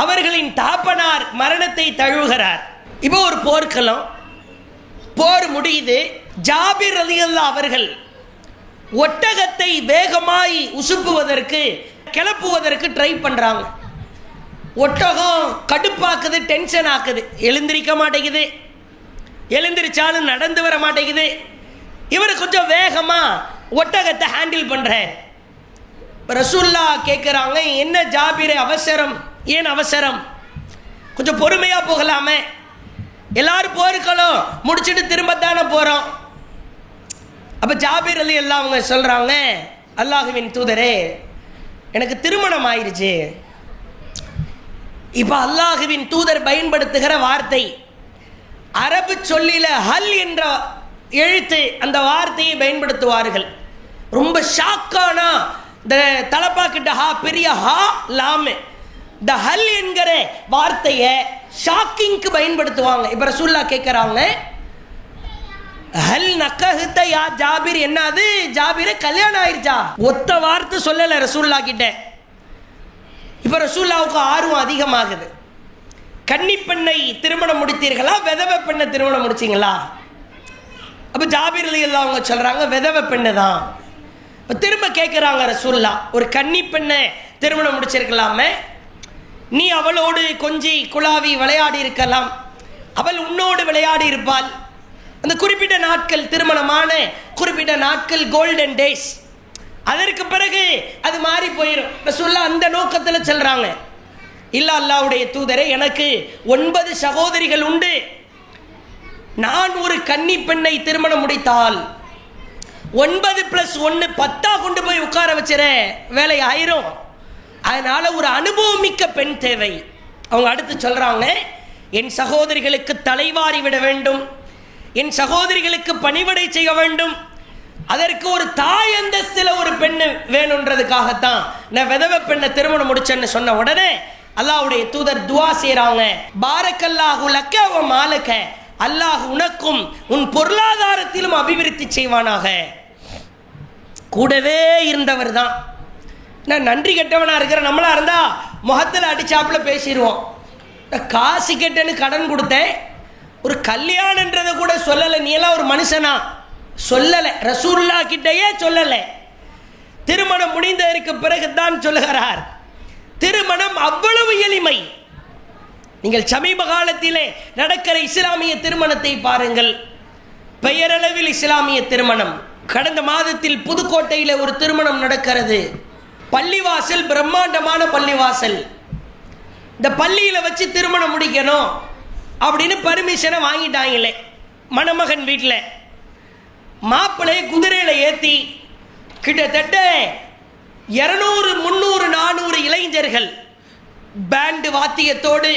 அவர்களின் தாப்பனார் மரணத்தை தழுவுகிறார். இப்போ ஒரு போர்க்களம், போர் முடியுது. ஜாபிர் ரலியல்லாஹு அவர்கள் ஒட்டகத்தை வேகமாய் உசுப்புவதற்கு கிளப்புவதற்கு ட்ரை பண்றாங்க. ஒட்டகம் கடுப்பாக்குது, டென்ஷன் ஆக்குது, எழுந்திருக்க மாட்டேங்குது, எழுந்திரிச்சாலும் நடந்து வர மாட்டேங்குது. இவர் கொஞ்சம் வேகமா ஒட்டகத்தை ஹேண்டில் பண்றார். ரசூல்லா கேட்குறாங்க, என்ன ஜாபிரே அவசரம், ஏன் அவசரம், கொஞ்சம் பொறுமையா போகலாமே, எல்லாரும் போருக்களும் முடிச்சுட்டு திரும்பத்தானே போறோம். அப்ப ஜாபிர் அலி எல்லாம் அவங்க சொல்றாங்க, அல்லாஹுவின் தூதரே, எனக்கு திருமணம் ஆயிடுச்சு. இப்ப அல்லாஹுவின் தூதர் பயன்படுத்துகிற வார்த்தை அரபு சொல்லில ஹல் என்ற எழுத்து, அந்த வார்த்தையை பயன்படுத்துவார்கள். ரொம்ப ஷாக்கானா இந்த தலப்பாக்கிட்ட ஹா பெரிய ஹா லாமு, இந்த ஹல் என்கிற வார்த்தையை ஷாக்கிங்க்கு பயன்படுத்துவாங்க. இப்ப ரசூல்லா கேட்கிறாங்க, ஹல் நக்கஹ்த யா ஜாபிர், என்னது ஜாபிரே கல்யாணம் ஆயிருச்சா? ஒத்த வார்த்தை சொல்லல ரசூல்லா கிட்ட. இப்ப ரசூல்லாவுக்கு ஆர்வம் அதிகமாகுது. கன்னி பெண்ணை திருமணம் முடித்தீர்களா, விதவை பெண்ணை திருமணம் முடிச்சிங்களா? அப்ப ஜாபிர் ரலியல்லாஹு அவங்க சொல்றாங்க, விதவை பெண்ணு தான். திரும்ப கேட்கிறாங்க ரசூல்லா, ஒரு கன்னி பெண்ணை திருமணம் முடிச்சிருக்கலாமே, நீ அவளோடு கொஞ்சி குழாவி விளையாடி இருக்கலாம், அவள் உன்னோடு விளையாடி இருப்பாள். அந்த குறிப்பிட்ட நாட்கள், திருமணமான குறிப்பிட்ட நாட்கள் கோல்டன் டேஸ், அதற்கு பிறகு அது மாறி போயிடும். ரசூல்லா அந்த நோக்கத்தில் சொல்றாங்க, இல்ல அல்லாஹ்வுடைய தூதரே, எனக்கு 9 சகோதரிகள் உண்டு, நான் ஒரு கன்னி பெண்ணை திருமணம் முடித்தால் 9+1 10 கொண்டு போய் உட்கார வச்சிட வேலை ஆயிரும். அதனால ஒரு அனுபவமிக்க பெண் தேவை. அவங்க அடுத்து சொல்றாங்க, என் சகோதரிகளுக்கு தலைவாரி விட வேண்டும், என் சகோதரிகளுக்கு பணிவிடை செய்ய வேண்டும், அதற்கு ஒரு தாய் அந்தஸ்தில் ஒரு பெண்ணு வேணுன்றதுக்காகத்தான் நான் விதவை பெண்ணை திருமணம் முடிச்சேன்னு சொன்ன உடனே அல்லாஹ்வுடைய தூதர் துஆ செய்றாங்க, பாரக்கல்லாஹு லக்க வ மாலக, அல்லாஹ் உனக்கும் உன் பொருளாதாரத்திலும் அபிவிருத்தி செய்வானாக. கூடவே இருந்தவர் தான். நான் நன்றி கெட்டவனா இருக்கிற நம்மளா இருந்தா முகத்தில் அடிச்சாப்புல பேசிடுவோம். காசு கேட்டேன்னு கடன் கொடுத்தேன், ஒரு கல்யாணன்றதை கூட சொல்லலை, நீ எல்லாம் ஒரு மனுஷனா சொல்லலை, ரசூலுல்லா கிட்டேயே சொல்லலை. திருமணம் முடிந்ததற்கு பிறகுதான் சொல்லுகிறார், திருமணம் அவ்வளவு எளிமை. நீங்கள் சமீப காலத்திலே நடக்கிற இஸ்லாமிய திருமணத்தை பாருங்கள், பெயரளவில் இஸ்லாமிய திருமணம். கடந்த மாதத்தில் புதுக்கோட்டையில் ஒரு திருமணம் நடக்கிறது. பள்ளிவாசல், பிரம்மாண்டமான பள்ளிவாசல். இந்த பள்ளியில வச்சு திருமணம் முடிக்கணும் அப்படின்னு பர்மிஷனை வாங்கிட்டாங்களே மணமகன் வீட்டில். மாப்பிள்ளை குதிரையில ஏற்றி கிட்டத்தட்ட 200, 300, 400 இளைஞர்கள் பேண்டு வாத்தியத்தோடு,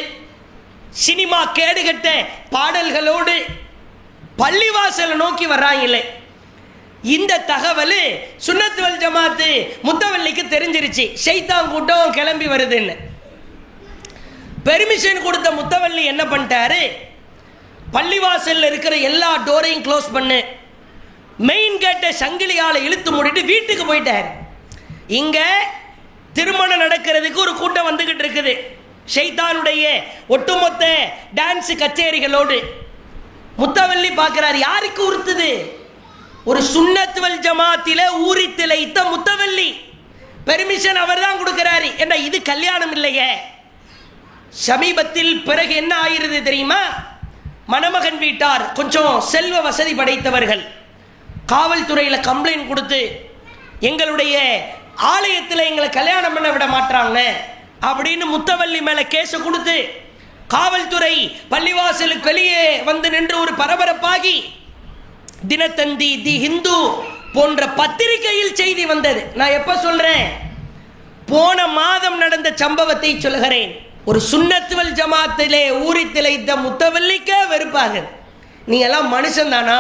சினிமா கேடுகட்ட பாடல்களோடு பள்ளிவாசலை நோக்கி வர்றாங்களே. இந்த தகவல் சுன்னத் வல் ஜமாத்து முத்தவல்லிக்கு தெரிஞ்சிருச்சு, ஷைத்தான் கூட்டம் கிளம்பி வருதுன்னு. பெர்மிஷன் கொடுத்த முத்தவல்லி என்ன பண்ணிட்டாரு, பள்ளிவாசல்ல இருக்கிற எல்லா டோரையும் க்ளோஸ் பண்ணு, மெயின் கேட்டை சங்கிலியால இழுத்து மூடிட்டு வீட்டுக்கு போயிட்டார். இங்க திருமணம் நடக்கிறதுக்கு ஒரு கூட்டம் வந்துகிட்டு இருக்குது, ஷைத்தானுடைய ஒட்டுமொத்த டான்ஸ் கச்சேரிகளோடு. முத்தவல்லி பார்க்கிறார், யாருக்கு உறுத்துது? ஒரு சுன்னத் வல் ஜமாத்தில ஊறி திளைத்த முத்தவல்லி, பெர்மிஷன் அவர் தான் கொடுக்கிறாரு. என்ன இது கல்யாணம் இல்லையே. சமீபத்தில் பிறகு என்ன ஆயிருது தெரியுமா, மணமகன் வீட்டார் கொஞ்சம் செல்வ வசதி படைத்தவர்கள் காவல்துறையில் கம்ப்ளைண்ட் கொடுத்து, எங்களுடைய ஆலயத்தில் எங்களை கல்யாணம் பண்ண விட மாட்டாங்க அப்படின்னு முத்தவல்லி மேல கேஸ் கொடுத்து, காவல்துறை பள்ளிவாசலுக்கு வெளியே வந்து நின்று ஒரு பரபரப்பாகி, தினத்தந்தி, தி ஹிந்து போன்ற பத்திரிகையில் செய்தி வந்தது. நான் எப்ப சொல்றேன், போன மாதம் நடந்த சம்பவத்தை சொல்கிறேன். ஒரு சுன்னத் வல் ஜமாத்திலே ஊறி திளைத்த முத்தவல்லிக்கே வெறுப்பாக, நீ எல்லாம் மனுஷன் தானா,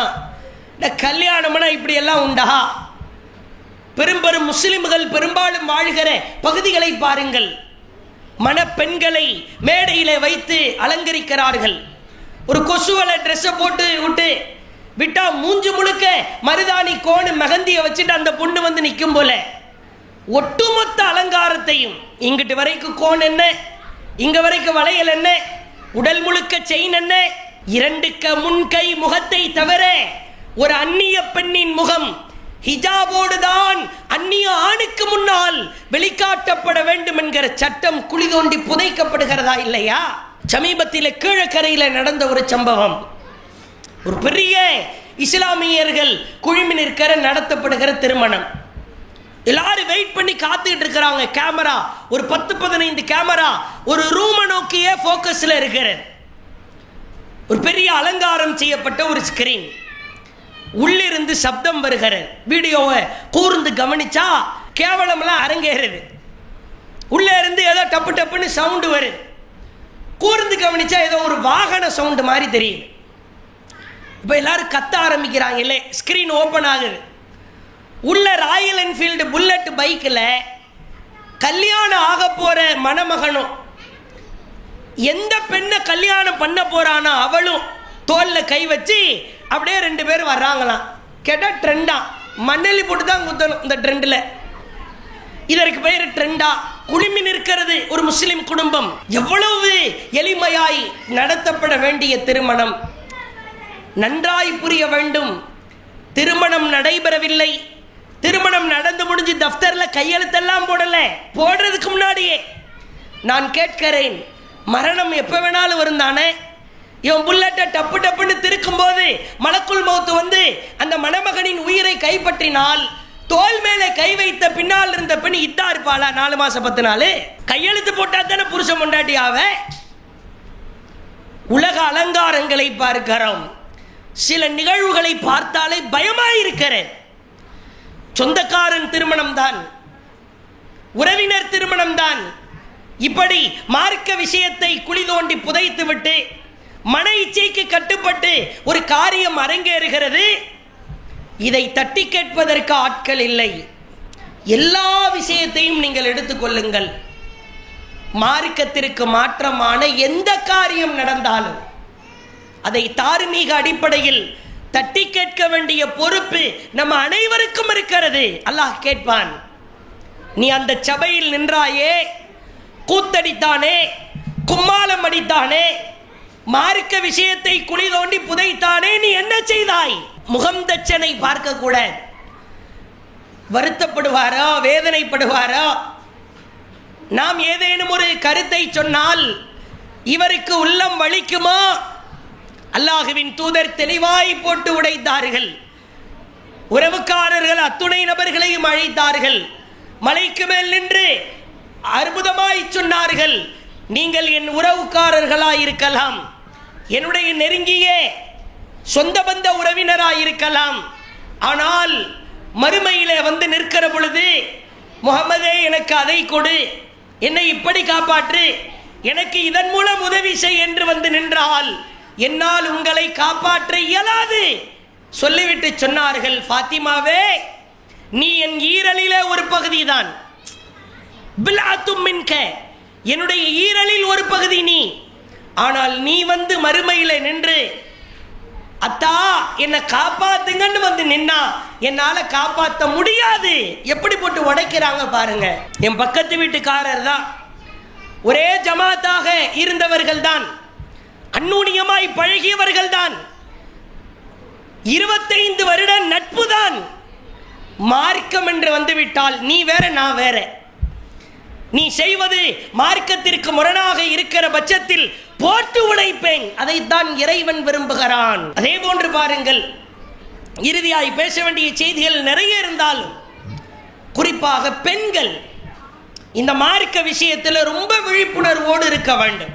இந்த கல்யாணம்னா இப்படி எல்லாம் உண்டா? பெரும்பெரும் முஸ்லிம்கள் பெரும்பாலும் வாழ்கிற பகுதிகளை பாருங்கள், மணப்பெண்களை மேடையிலே வைத்து அலங்கரிக்கிறார்கள். ஒரு கொசுவலை ட்ரெஸ்ஸை போட்டு விட்டு விட்டா மூஞ்சு முழுக்க மருதாணி கோணு மெகந்தியை வச்சுட்டு அந்த பொண்ணு வந்து நிற்கும் போல ஒட்டுமொத்த அலங்காரத்தையும், இங்கிட்டு வரைக்கும் கோன் என்ன, இங்க வரைக்கும் வளையல் என்ன, உடல் முழுக்க செயின் என்ன, 2 முன்கை முகத்தை தவிர ஒரு அந்நிய பெண்ணின் முகம் ஹிஜாபோடு தான் அந்நிய ஆணுக்கு முன்னால் வெளிக்காட்டப்பட வேண்டும் என்கிற சட்டம் குழி தோண்டி புதைக்கப்படுகிறதா இல்லையா? சமீபத்தில் கீழக்கரையில் நடந்த ஒரு சம்பவம். ஒரு பெரிய இஸ்லாமியர்கள் குழுமினிருக்கிற நடத்தப்படுகிற திருமணம். எல்லாரும் வெயிட் பண்ணி காத்துக்கிட்டு இருக்கிறாங்க. கேமரா ஒரு 10-15 கேமரா ஒரு ரூமை நோக்கியே ஃபோக்கஸில் இருக்கிறது. ஒரு பெரிய அலங்காரம் செய்யப்பட்ட ஒரு ஸ்கிரீன், உள்ளிருந்து சப்தம் வருகிறது. வீடியோவை கூர்ந்து கவனிச்சா கேவலம்லாம் அரங்கேறுது. உள்ளே இருந்து ஏதோ டப்பு டப்புன்னு சவுண்டு வருது. கூர்ந்து கவனிச்சா ஏதோ ஒரு வாகன சவுண்டு மாதிரி தெரியுது. இப்போ எல்லாரும் கத்த ஆரம்பிக்கிறாங்க. இல்லை, ஸ்க்ரீன் ஓப்பன் ஆகுது. உள்ள ராயல் என்ஃபீல்டு புல்லட் பைக்கில் கல்யாணம் ஆக போகிற மணமகனும் எந்த பெண்ணை கல்யாணம் பண்ண போகிறானோ அவளும் தோலில் கை வச்சு அப்படியே 2 பேர் வர்றாங்களாம். கேட்டால் ட்ரெண்டா, மண்ணெல்லி போட்டு தான் குத்தணும் இந்த ட்ரெண்டில். இதற்கு பெயர் ட்ரெண்டா. குழுமி நிற்கிறது ஒரு முஸ்லிம் குடும்பம். எவ்வளவு எளிமையாய் நடத்தப்பட வேண்டிய திருமணம். நன்றாய் புரிய வேண்டும். திருமணம் நடைபெறவில்லை, திருமணம் நடந்து முடிஞ்சு தஃப்தரில் கையெழுத்தெல்லாம் போடலை. போடுறதுக்கு முன்னாடியே நான் கேட்கிறேன், மரணம் எப்போ வேணாலும் வருந்தானே? இவன் புல்லட்டை டப்பு டப்புன்னு திருக்கும் போது மலக்குள் மௌத்து வந்து அந்த மணமகனின் உயிரை கைப்பற்றினால் தோல் மேலே கை வைத்த பின்னால் இருந்த பெண் இதா இருப்பாளா? 4 மாசம் 10 நாள் கையெழுத்து போட்டா தானே புருஷன் பொண்டாட்டி ஆவ. உலக அலங்காரங்களை பார்க்கிறோம். சில நிகழ்வுகளை பார்த்தாலே பயமாயிருக்கிறேன். சொந்தக்காரன் திருமணம் தான், உறவினர் திருமணம் தான். இப்படி மார்க்க விஷயத்தை குழி தோண்டி புதைத்து விட்டு மன இச்சைக்கு கட்டுப்பட்டு ஒரு காரியம் அரங்கேறுகிறது. இதை தட்டி கேட்பதற்கு ஆட்கள் இல்லை. எல்லா விஷயத்தையும் நீங்கள் எடுத்துக்கொள்ளுங்கள். மார்க்கத்திற்கு மாற்றமான எந்த காரியம் நடந்தாலும் அதை தார்மீக அடிப்படையில் தட்டி கேட்க வேண்டிய பொறுப்பு நம்ம அனைவருக்கும் இருக்கிறது. அல்லாஹ் கேட்பான், நீ அந்த சபையில் நின்றாயே, கூத்தடித்தானே, கும்மாளம் அடித்தானே, மார்க்க விஷயத்தை குழி தோண்டி புதைத்தானே, நீ என்ன செய்தாய்? முகம் தச்சனை பார்க்க கூட வருத்தப்படுவாரோ வேதனைப்படுவாரோ? நாம் ஏதேனும் ஒரு கருத்தை சொன்னால் இவருக்கு உள்ளம் வலிக்குமா? அல்லாஹுவின் தூதர் தெளிவாய் போட்டு உடைத்தார்கள். உறவுக்காரர்கள் அத்துணை நபர்களையும் அழைத்தார்கள். மலைக்கு மேல் நின்று அற்புதமாய் சொன்னார்கள், நீங்கள் என் உறவுக்காரர்களாயிருக்கலாம், என்னுடைய நெருங்கிய சொந்த பந்த உறவினராயிருக்கலாம். ஆனால் மறுமையிலே வந்து நிற்கிற பொழுது, முகமதே எனக்கு அதை கொடு, என்னை இப்படி காப்பாற்று, எனக்கு இதன் மூலம் உதவி செய் என்று வந்து நின்றால் என்னால் உங்களை காப்பாற்ற இயலாது. சொல்லிவிட்டு சொன்னார்கள், ஃபாத்திமாவே, நீ என் ஈரலிலே ஒரு பகுதி தான், என்னுடைய ஈரலில் ஒரு பகுதி நீ. ஆனால் நீ வந்து மறுமையில நின்று அத்தா என்னை காப்பாத்துங்கன்னு வந்து நின்னா என்னால காப்பாற்ற முடியாது. எப்படி போட்டு உடைக்கிறாங்க பாருங்க. என் பக்கத்து வீட்டுக்காரர் தான், ஒரே ஜமாத்தாக இருந்தவர்கள் தான், அந்நுண்ணியமாய் பழகியவர்கள் தான், 25 வருட நட்பு தான். மார்க்கம் என்று வந்துவிட்டால் நீ வேற நான் வேற, நீ செய்வது மார்க்கத்திற்கு முரணாக இருக்கிற பட்சத்தில் போட்டு உடைப்பேன். அதைத்தான் இறைவன் விரும்புகிறான். அதே போன்று பாருங்கள், இறுதியாய் பேச வேண்டிய செய்திகள் நிறைய இருந்தாலும் குறிப்பாக பெண்கள் இந்த மார்க்க விஷயத்தில் ரொம்ப விழிப்புணர்வோடு இருக்க வேண்டும்.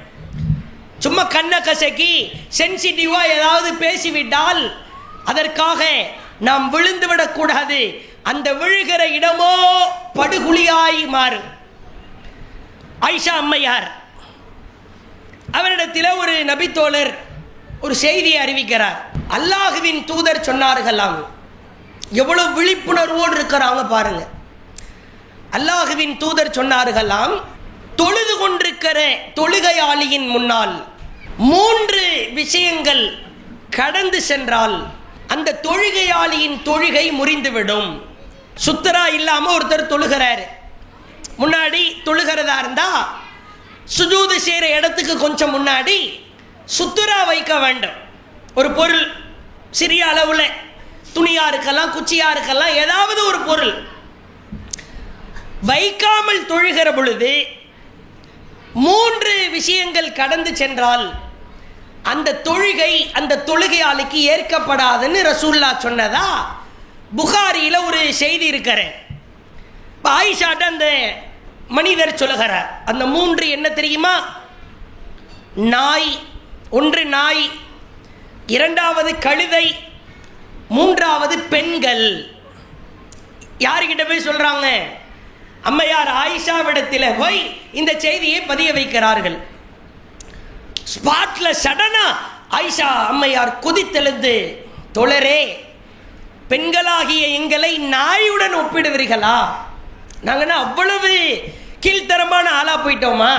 சும்மா கண்ண கசக்கி சென்சிட்டிவா ஏதாவது பேசிவிட்டால் அதற்காக நாம் விழுந்து விடக்கூடாது. அந்த விழுகிற இடமோ படுகுழியாய் மாறும். ஆயிஷா அம்மையார் அவரிடத்தில் ஒரு நபித்தோழர் ஒரு செய்தியை அறிவிக்கிறார். அல்லாஹுவின் தூதர் சொன்னார்களாம். எவ்வளவு விழிப்புணர்வோடு இருக்கிறாங்க பாருங்க. அல்லாஹுவின் தூதர் சொன்னார்களாம், தொழுது கொண்டிருக்கிற தொழுகையாளியின் முன்னால் 3 விஷயங்கள் கடந்து சென்றால் அந்த தொழுகையாளியின் தொழுகை முறிந்துவிடும். சுத்தரா இல்லாம ஒருத்தர் தொழுகிறார், முன்னாடி தொழுகிறதா இருந்தா சுஜூது செய்கிற இடத்துக்கு கொஞ்சம் முன்னாடி சுத்துரா வைக்க வேண்டும். ஒரு பொருள் சிறிய அளவில் துணியா இருக்கலாம், குச்சியா இருக்கலாம், ஏதாவது ஒரு பொருள் வைக்காமல் தொழுகிற பொழுது 3 விஷயங்கள் கடந்து சென்றால் அந்த தொழுகை அந்த தொழுகையாளிக்கு ஏற்கப்படாதுன்னு ரசூலுல்லாஹ் சொன்னதா புகாரியில் ஒரு செய்தி இருக்கிற. ஆயிஷாட்ட அந்த மனிதர் சொல்லுகிறார், அந்த 3 என்ன தெரியுமா? நாய், 1 நாய், 2வது கழுதை, 3வது பெண்கள். யாருக்கிட்ட போய் சொல்றாங்க? அம்மையார் ஆயிஷாவிடத்தில் போய் இந்த செய்தியை பதிய வைக்கிறார்கள். ஸ்பாட்ல சடனா ஆயிஷா அம்மையார் கொதித்தெழுந்து, தோழரே, பெண்களாகிய எங்களை நாயுடன் ஒப்பிடுவீர்களா? நாங்கன்னா அவ்வளவு கீழ்த்தரமான ஆளா போயிட்டோமா?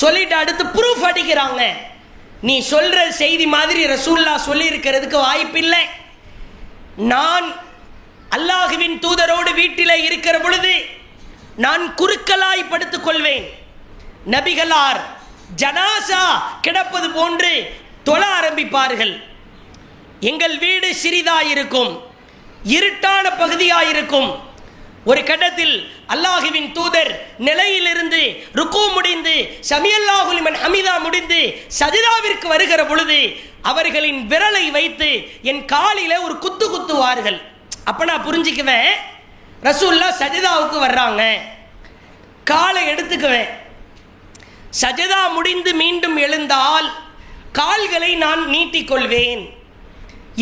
சொல்லிட்டு அடுத்து ப்ரூஃப் அடிக்கிறாங்க. நீ சொல்ற செய்தி மாதிரி ரசூலுல்லாஹ் சொல்லி இருக்கிறதுக்கு வாய்ப்பில்லை. நான் அல்லாஹுவின் தூதரோடு வீட்டில் இருக்கிற பொழுது நான் குறுக்கலாய் படுத்துக் கொள்வேன். நபிகளார் ஜனாசா கிடப்பது போன்று தொழ ஆரம்பிப்பார்கள். எங்கள் வீடு சிறிதாயிருக்கும், இருட்டான பகுதியாயிருக்கும். ஒரு கட்டத்தில் அல்லாஹுவின் தூதர் நிலையிலிருந்து ருக்கு முடிந்து சமியல்லாஹு லிமன் ஹமிதா முடிந்து சஜிதாவிற்கு வருகிற பொழுது அவர்களின் விரலை வைத்து என் காலில் ஒரு குத்து குத்துவார்கள். அப்ப நான் புரிஞ்சுக்குவேன், ரசூலுல்லாஹ் சஜிதாவுக்கு வர்றாங்க. காலை எடுத்துக்குவேன். சஜதா முடிந்து மீண்டும் எழுந்தால் கால்களை நான் நீட்டிக்கொள்வேன்.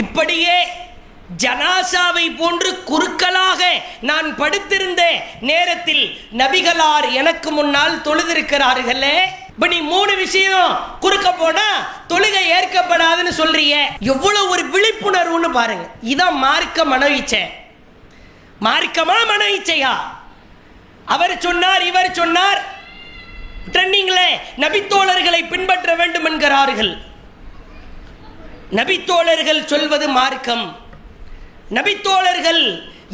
இப்படியே ஜனாசாவை போன்று குறுக்கலாக நான் படுத்திருந்த நேரத்தில் நபிகளார் எனக்கு முன்னால் தொழுதிருக்கிறார்களே. இப்ப நீ 3 விஷயம் குறுக்க போனா தொழுகை ஏற்கப்படாதுன்னு சொல்றிய, எவ்வளவு ஒரு விழிப்புணர்வுன்னு பாருங்க. இதான் மார்க்க மனோயிச்சை. மார்க்கமா மனோயிச்சையா? அவர் சொன்னார், இவர் சொன்னார், ட்ரெண்டிங்ல நபித்தோழர்களை பின்பற்ற வேண்டும் என்கிறார்கள். நபித்தோழர்கள் சொல்வது மார்க்கம். நபித்தோழர்கள்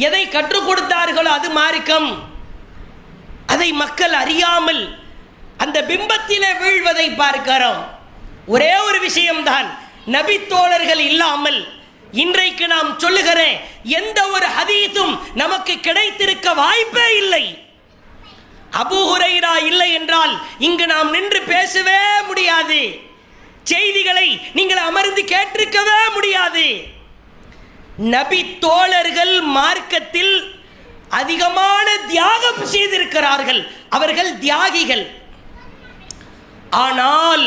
எதை கற்றுக் கொடுத்தார்களோ அது மார்க்கம். அதை மக்கள் அறியாமல் அந்த பிம்பத்திலே வீழ்வதை பார்க்கிறோம். ஒரே ஒரு விஷயம்தான், நபித்தோழர்கள் இல்லாமல் இன்றைக்கு நாம் சொல்லுகிற எந்த ஒரு ஹதீஸும் நமக்கு கிடைத்திருக்க வாய்ப்பே இல்லை. அபூ ஹுரைரா இல்லை என்றால் இங்கு நாம் நின்று பேசவே முடியாது. செய்திகளை நீங்கள் அமர்ந்து கேட்டிருக்கவே முடியாது. நபி தோழர்கள் மார்க்கத்தில் அதிகமான தியாகம் செய்திருக்கிறார்கள். அவர்கள் தியாகிகள். ஆனால்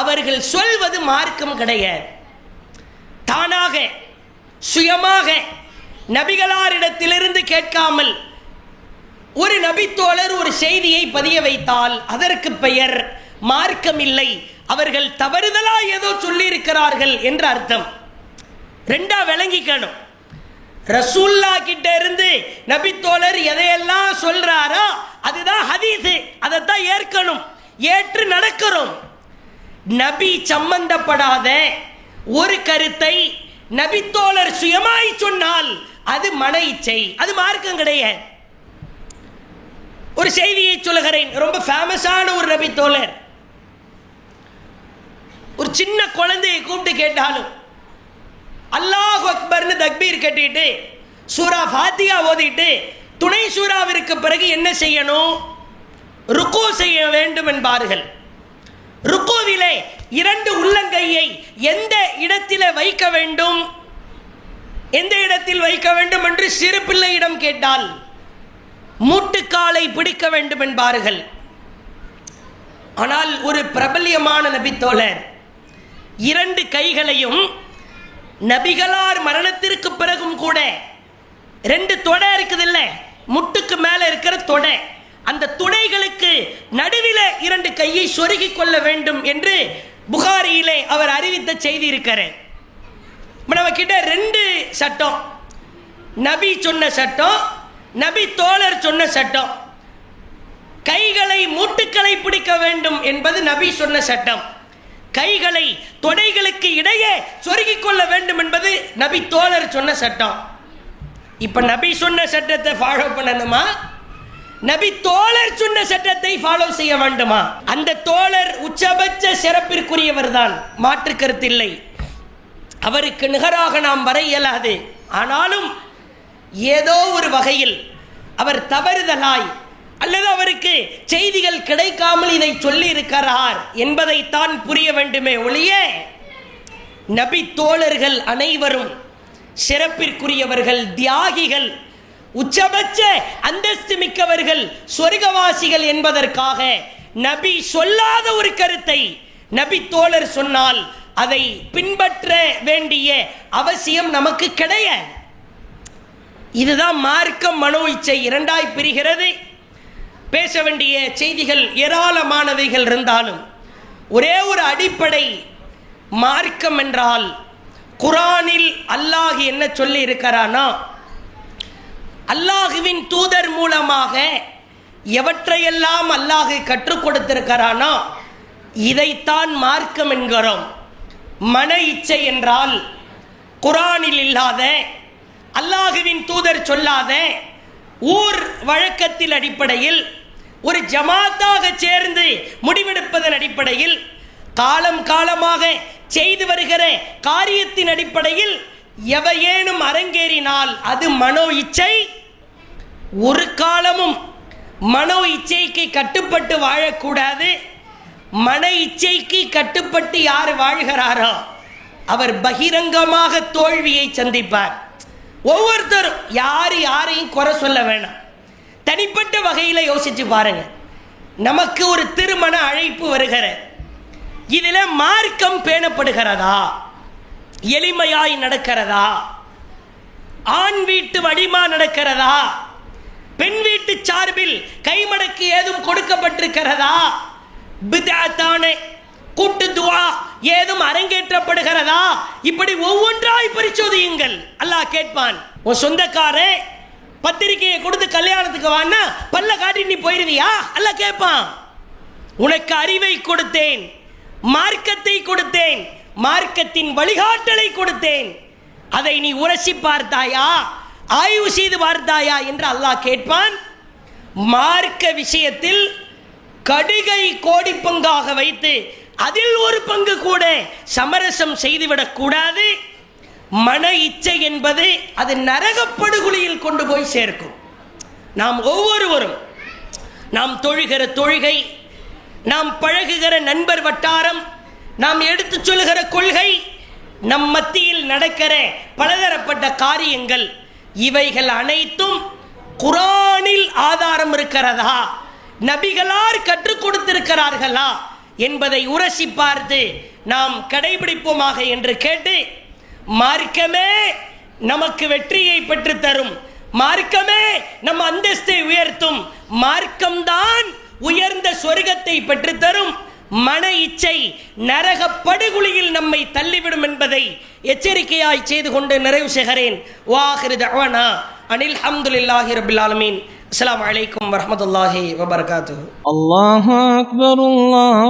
அவர்கள் சொல்வது மார்க்கம் கிடையாது. தானாக சுயமாக நபிகளாரிடத்திலிருந்து கேட்காமல் ஒரு நபித்தோழர் ஒரு செய்தியை பதிய வைத்தால் அதற்கு பெயர் மார்க்கம் இல்லை. அவர்கள் தவறுதலா ஏதோ சொல்லி இருக்கிறார்கள் என்ற அர்த்தம். 2 விளங்கிக்கணும். ரசூலுல்லாஹ் கிட்ட இருந்து நபித்தோழர் எதையெல்லாம் சொல்றாரோ அதுதான் ஹதீஸ். அதைத்தான் ஏற்கணும், ஏற்று நடக்கிறோம். நபி சம்பந்தப்படாத ஒரு கருத்தை நபித்தோழர் சுயமாய் சொன்னால் அது மன இச்சை, அது மார்க்கம் கிடையாது. ஒரு செய்தியை சொல்லுகிறேன். ரொம்ப ஃபேமஸான ஒரு நபித்தோழர் ஒரு சின்ன குழந்தையை கூப்பிட்டு கேட்டாலும் அல்லாஹ் அக்பர்னு தக்பீர் கட்டிட்டு சூரா ஃபாத்திஹா ஓதிட்டு துணை சூராவிற்கு பிறகு என்ன செய்யணும்? ருக்கு செய்ய வேண்டும் என்பார்கள். ருக்குவிலே 2 உள்ளங்கையை எந்த இடத்திலே வைக்க வேண்டும், எந்த இடத்தில் வைக்க வேண்டும் என்று சிறு பிள்ளையிடம் கேட்டால் மூட்டுக்காலை பிடிக்க வேண்டும் என்பார்கள். ஆனால் ஒரு பிரபல்யமான நபித்தோழர் 2 கைகளையும் நபிகளார் மரணத்திற்கு பிறகும் கூட 2 தொடை இருக்குது இல்ல, முட்டுக்கு மேல இருக்கிற தொடை, அந்த துணைகளுக்கு நடுவில் 2 கையை சொருகி கொள்ள வேண்டும் என்று புகாரியிலே அவர் அறிவித்த செய்தி இருக்கிறார். நம்ம கிட்ட 2 சட்டம், நபி சொன்ன சட்டம், நபி தோழர் சொன்ன சட்டம். கைகளை மூட்டுக்களை பிடிக்க வேண்டும் என்பது நபி சொன்ன சட்டம். கைகளை தொடைகளுக்கு இடையே சொருகிக் கொள்ள வேண்டும் என்பது நபி தோழர் சொன்ன சட்டம். இப்ப நபி சொன்ன சட்டத்தை ஃபாலோ பண்ணணுமா, நபி தோழர் சொன்ன சட்டத்தை ஃபாலோ செய்ய வேண்டுமா? அந்த தோழர் உச்சபட்ச சிறப்பிற்குரியவர் தான், மாற்று கருத்தில்லை. அவருக்கு நிகராக நாம் வர இயலாது. ஆனாலும் ஏதோ ஒரு வகையில் அவர் தவறுதலாய் அல்லது அவருக்கு செய்திகள் கிடைக்காமல் இதை சொல்லி இருக்கிறார் என்பதைத்தான் புரிய வேண்டுமே ஒழிய நபி தோழர்கள் அனைவரும் சிறப்பிற்குரியவர்கள், தியாகிகள், உச்சபட்ச அந்தஸ்து மிக்கவர்கள், சொர்க்கவாசிகள் என்பதற்காக நபி சொல்லாத ஒரு கருத்தை நபி தோழர் சொன்னால் அதை பின்பற்ற வேண்டிய அவசியம் நமக்கு கிடையாது. இதுதான் மார்க்கம் மனோ இச்சை இரண்டாய் பிரிகிறது. பேச வேண்டிய செய்திகள் ஏராளமானவைகள் இருந்தாலும் ஒரே ஒரு அடிப்படை, மார்க்கம் என்றால் குரானில் அல்லாஹ் என்ன சொல்லி இருக்கிறானா, அல்லாஹுவின் தூதர் மூலமாக எவற்றையெல்லாம் அல்லாஹ் கற்றுக் கொடுத்திருக்கிறானோ இதைத்தான் மார்க்கம் என்கிறோம். மன இச்சை என்றால் குரானில் இல்லாத, அல்லாஹுவின் தூதர் சொல்லாத, ஊர் வழக்கத்தில் அடிப்படையில் ஒரு ஜமாத்தாக சேர்ந்து முடிவெடுப்பதன் அடிப்படையில் காலம் காலமாக செய்து வருகிற காரியத்தின் அடிப்படையில் எவையேனும் அரங்கேறினால் அது மனோ இச்சை. ஒரு காலமும் மனோ இச்சைக்கு கட்டுப்பட்டு வாழக்கூடாது. மன இச்சைக்கு கட்டுப்பட்டு யார் வாழ்கிறாரோ அவர் பகிரங்கமாக தோல்வியை சந்திப்பார். ஒவ்வொருத்தரும் யாரையும் குறை சொல்ல வேணாம். தனிப்பட்ட வகையில் யோசிச்சு பாருங்க. நமக்கு ஒரு திருமண அழைப்பு வருகிற, இதில் மார்க்கம் பேணப்படுகிறதா, எளிமையாய் நடக்கிறதா, ஆண் வீட்டு வடிமா நடக்கிறதா, பெண் வீட்டு சார்பில் கைமடக்கு ஏதும் கொடுக்கப்பட்டிருக்கிறதா, பித்அத்தான கூட்டு துஆ ஏதும் அரங்கேற்றப்படுகிறதா, இப்படி ஒவ்வொன்றாய் பரிசோதியுங்கள். அல்லாஹ் கேட்பான். உன் சொந்தக்காரன் பத்திரிகையை கொடுத்து கல்யாணத்துக்கு வான்னா பல்ல காட்டி நீ போயிருவியா? அல்லாஹ் கேட்பான். உனக்கு அறிவை கொடுத்தேன், மார்க்கத்தை கொடுத்தேன், மார்க்கத்தின் வழிகாட்டலை கொடுத்தேன், அதை நீ உரசி பார்த்தாயா, ஆய்வு செய்து பார்த்தாயா என்று அல்லாஹ் கேட்பான். மார்க்க விஷயத்தில் கடுகை கோடி பங்காக வைத்து அதில் ஒரு பங்கு கூட சமரசம் செய்துவிடக் கூடாது. மன இச்சை என்பது அது நரகப்படுகொலியில் கொண்டு போய் சேர்க்கும். நாம் ஒவ்வொருவரும் நாம் தொழுகிற தொழுகை, நாம் பழகுகிற நண்பர் வட்டாரம், நாம் எடுத்து சொல்லுகிற கொள்கை, நம் மத்தியில் நடக்கிற பலதரப்பட்ட காரியங்கள், இவைகள் அனைத்தும் குரானில் ஆதாரம் இருக்கிறதா, நபிகளார் கற்றுக் கொடுத்திருக்கிறார்களா என்பதை உரசி பார்த்து நாம் கடைபிடிப்போமாக என்று கேட்டு, மார்க்கமே நமக்கு வெற்றியை பெற்றுத்தரும், மார்க்கமே நம் அந்தஸ்தை உயர்த்தும், மார்க்கம்தான் உயர்ந்த சொர்க்கத்தை பெற்றுத்தரும், மன இச்சை நரக படுகொலியில் நம்மை தள்ளிவிடும் என்பதை எச்சரிக்கையாய் செய்து கொண்டு நிறைவு செய்கிறேன். வாஹிரு தஅவானா அனில் ஹம்துலில்லாஹி ரப்பில் ஆலமீன். அஸ்ஸலாமு அலைக்கும் வரஹ்மத்துல்லாஹி வபரகாத்துஹு. அல்லாஹு அக்பர். அல்லாஹ்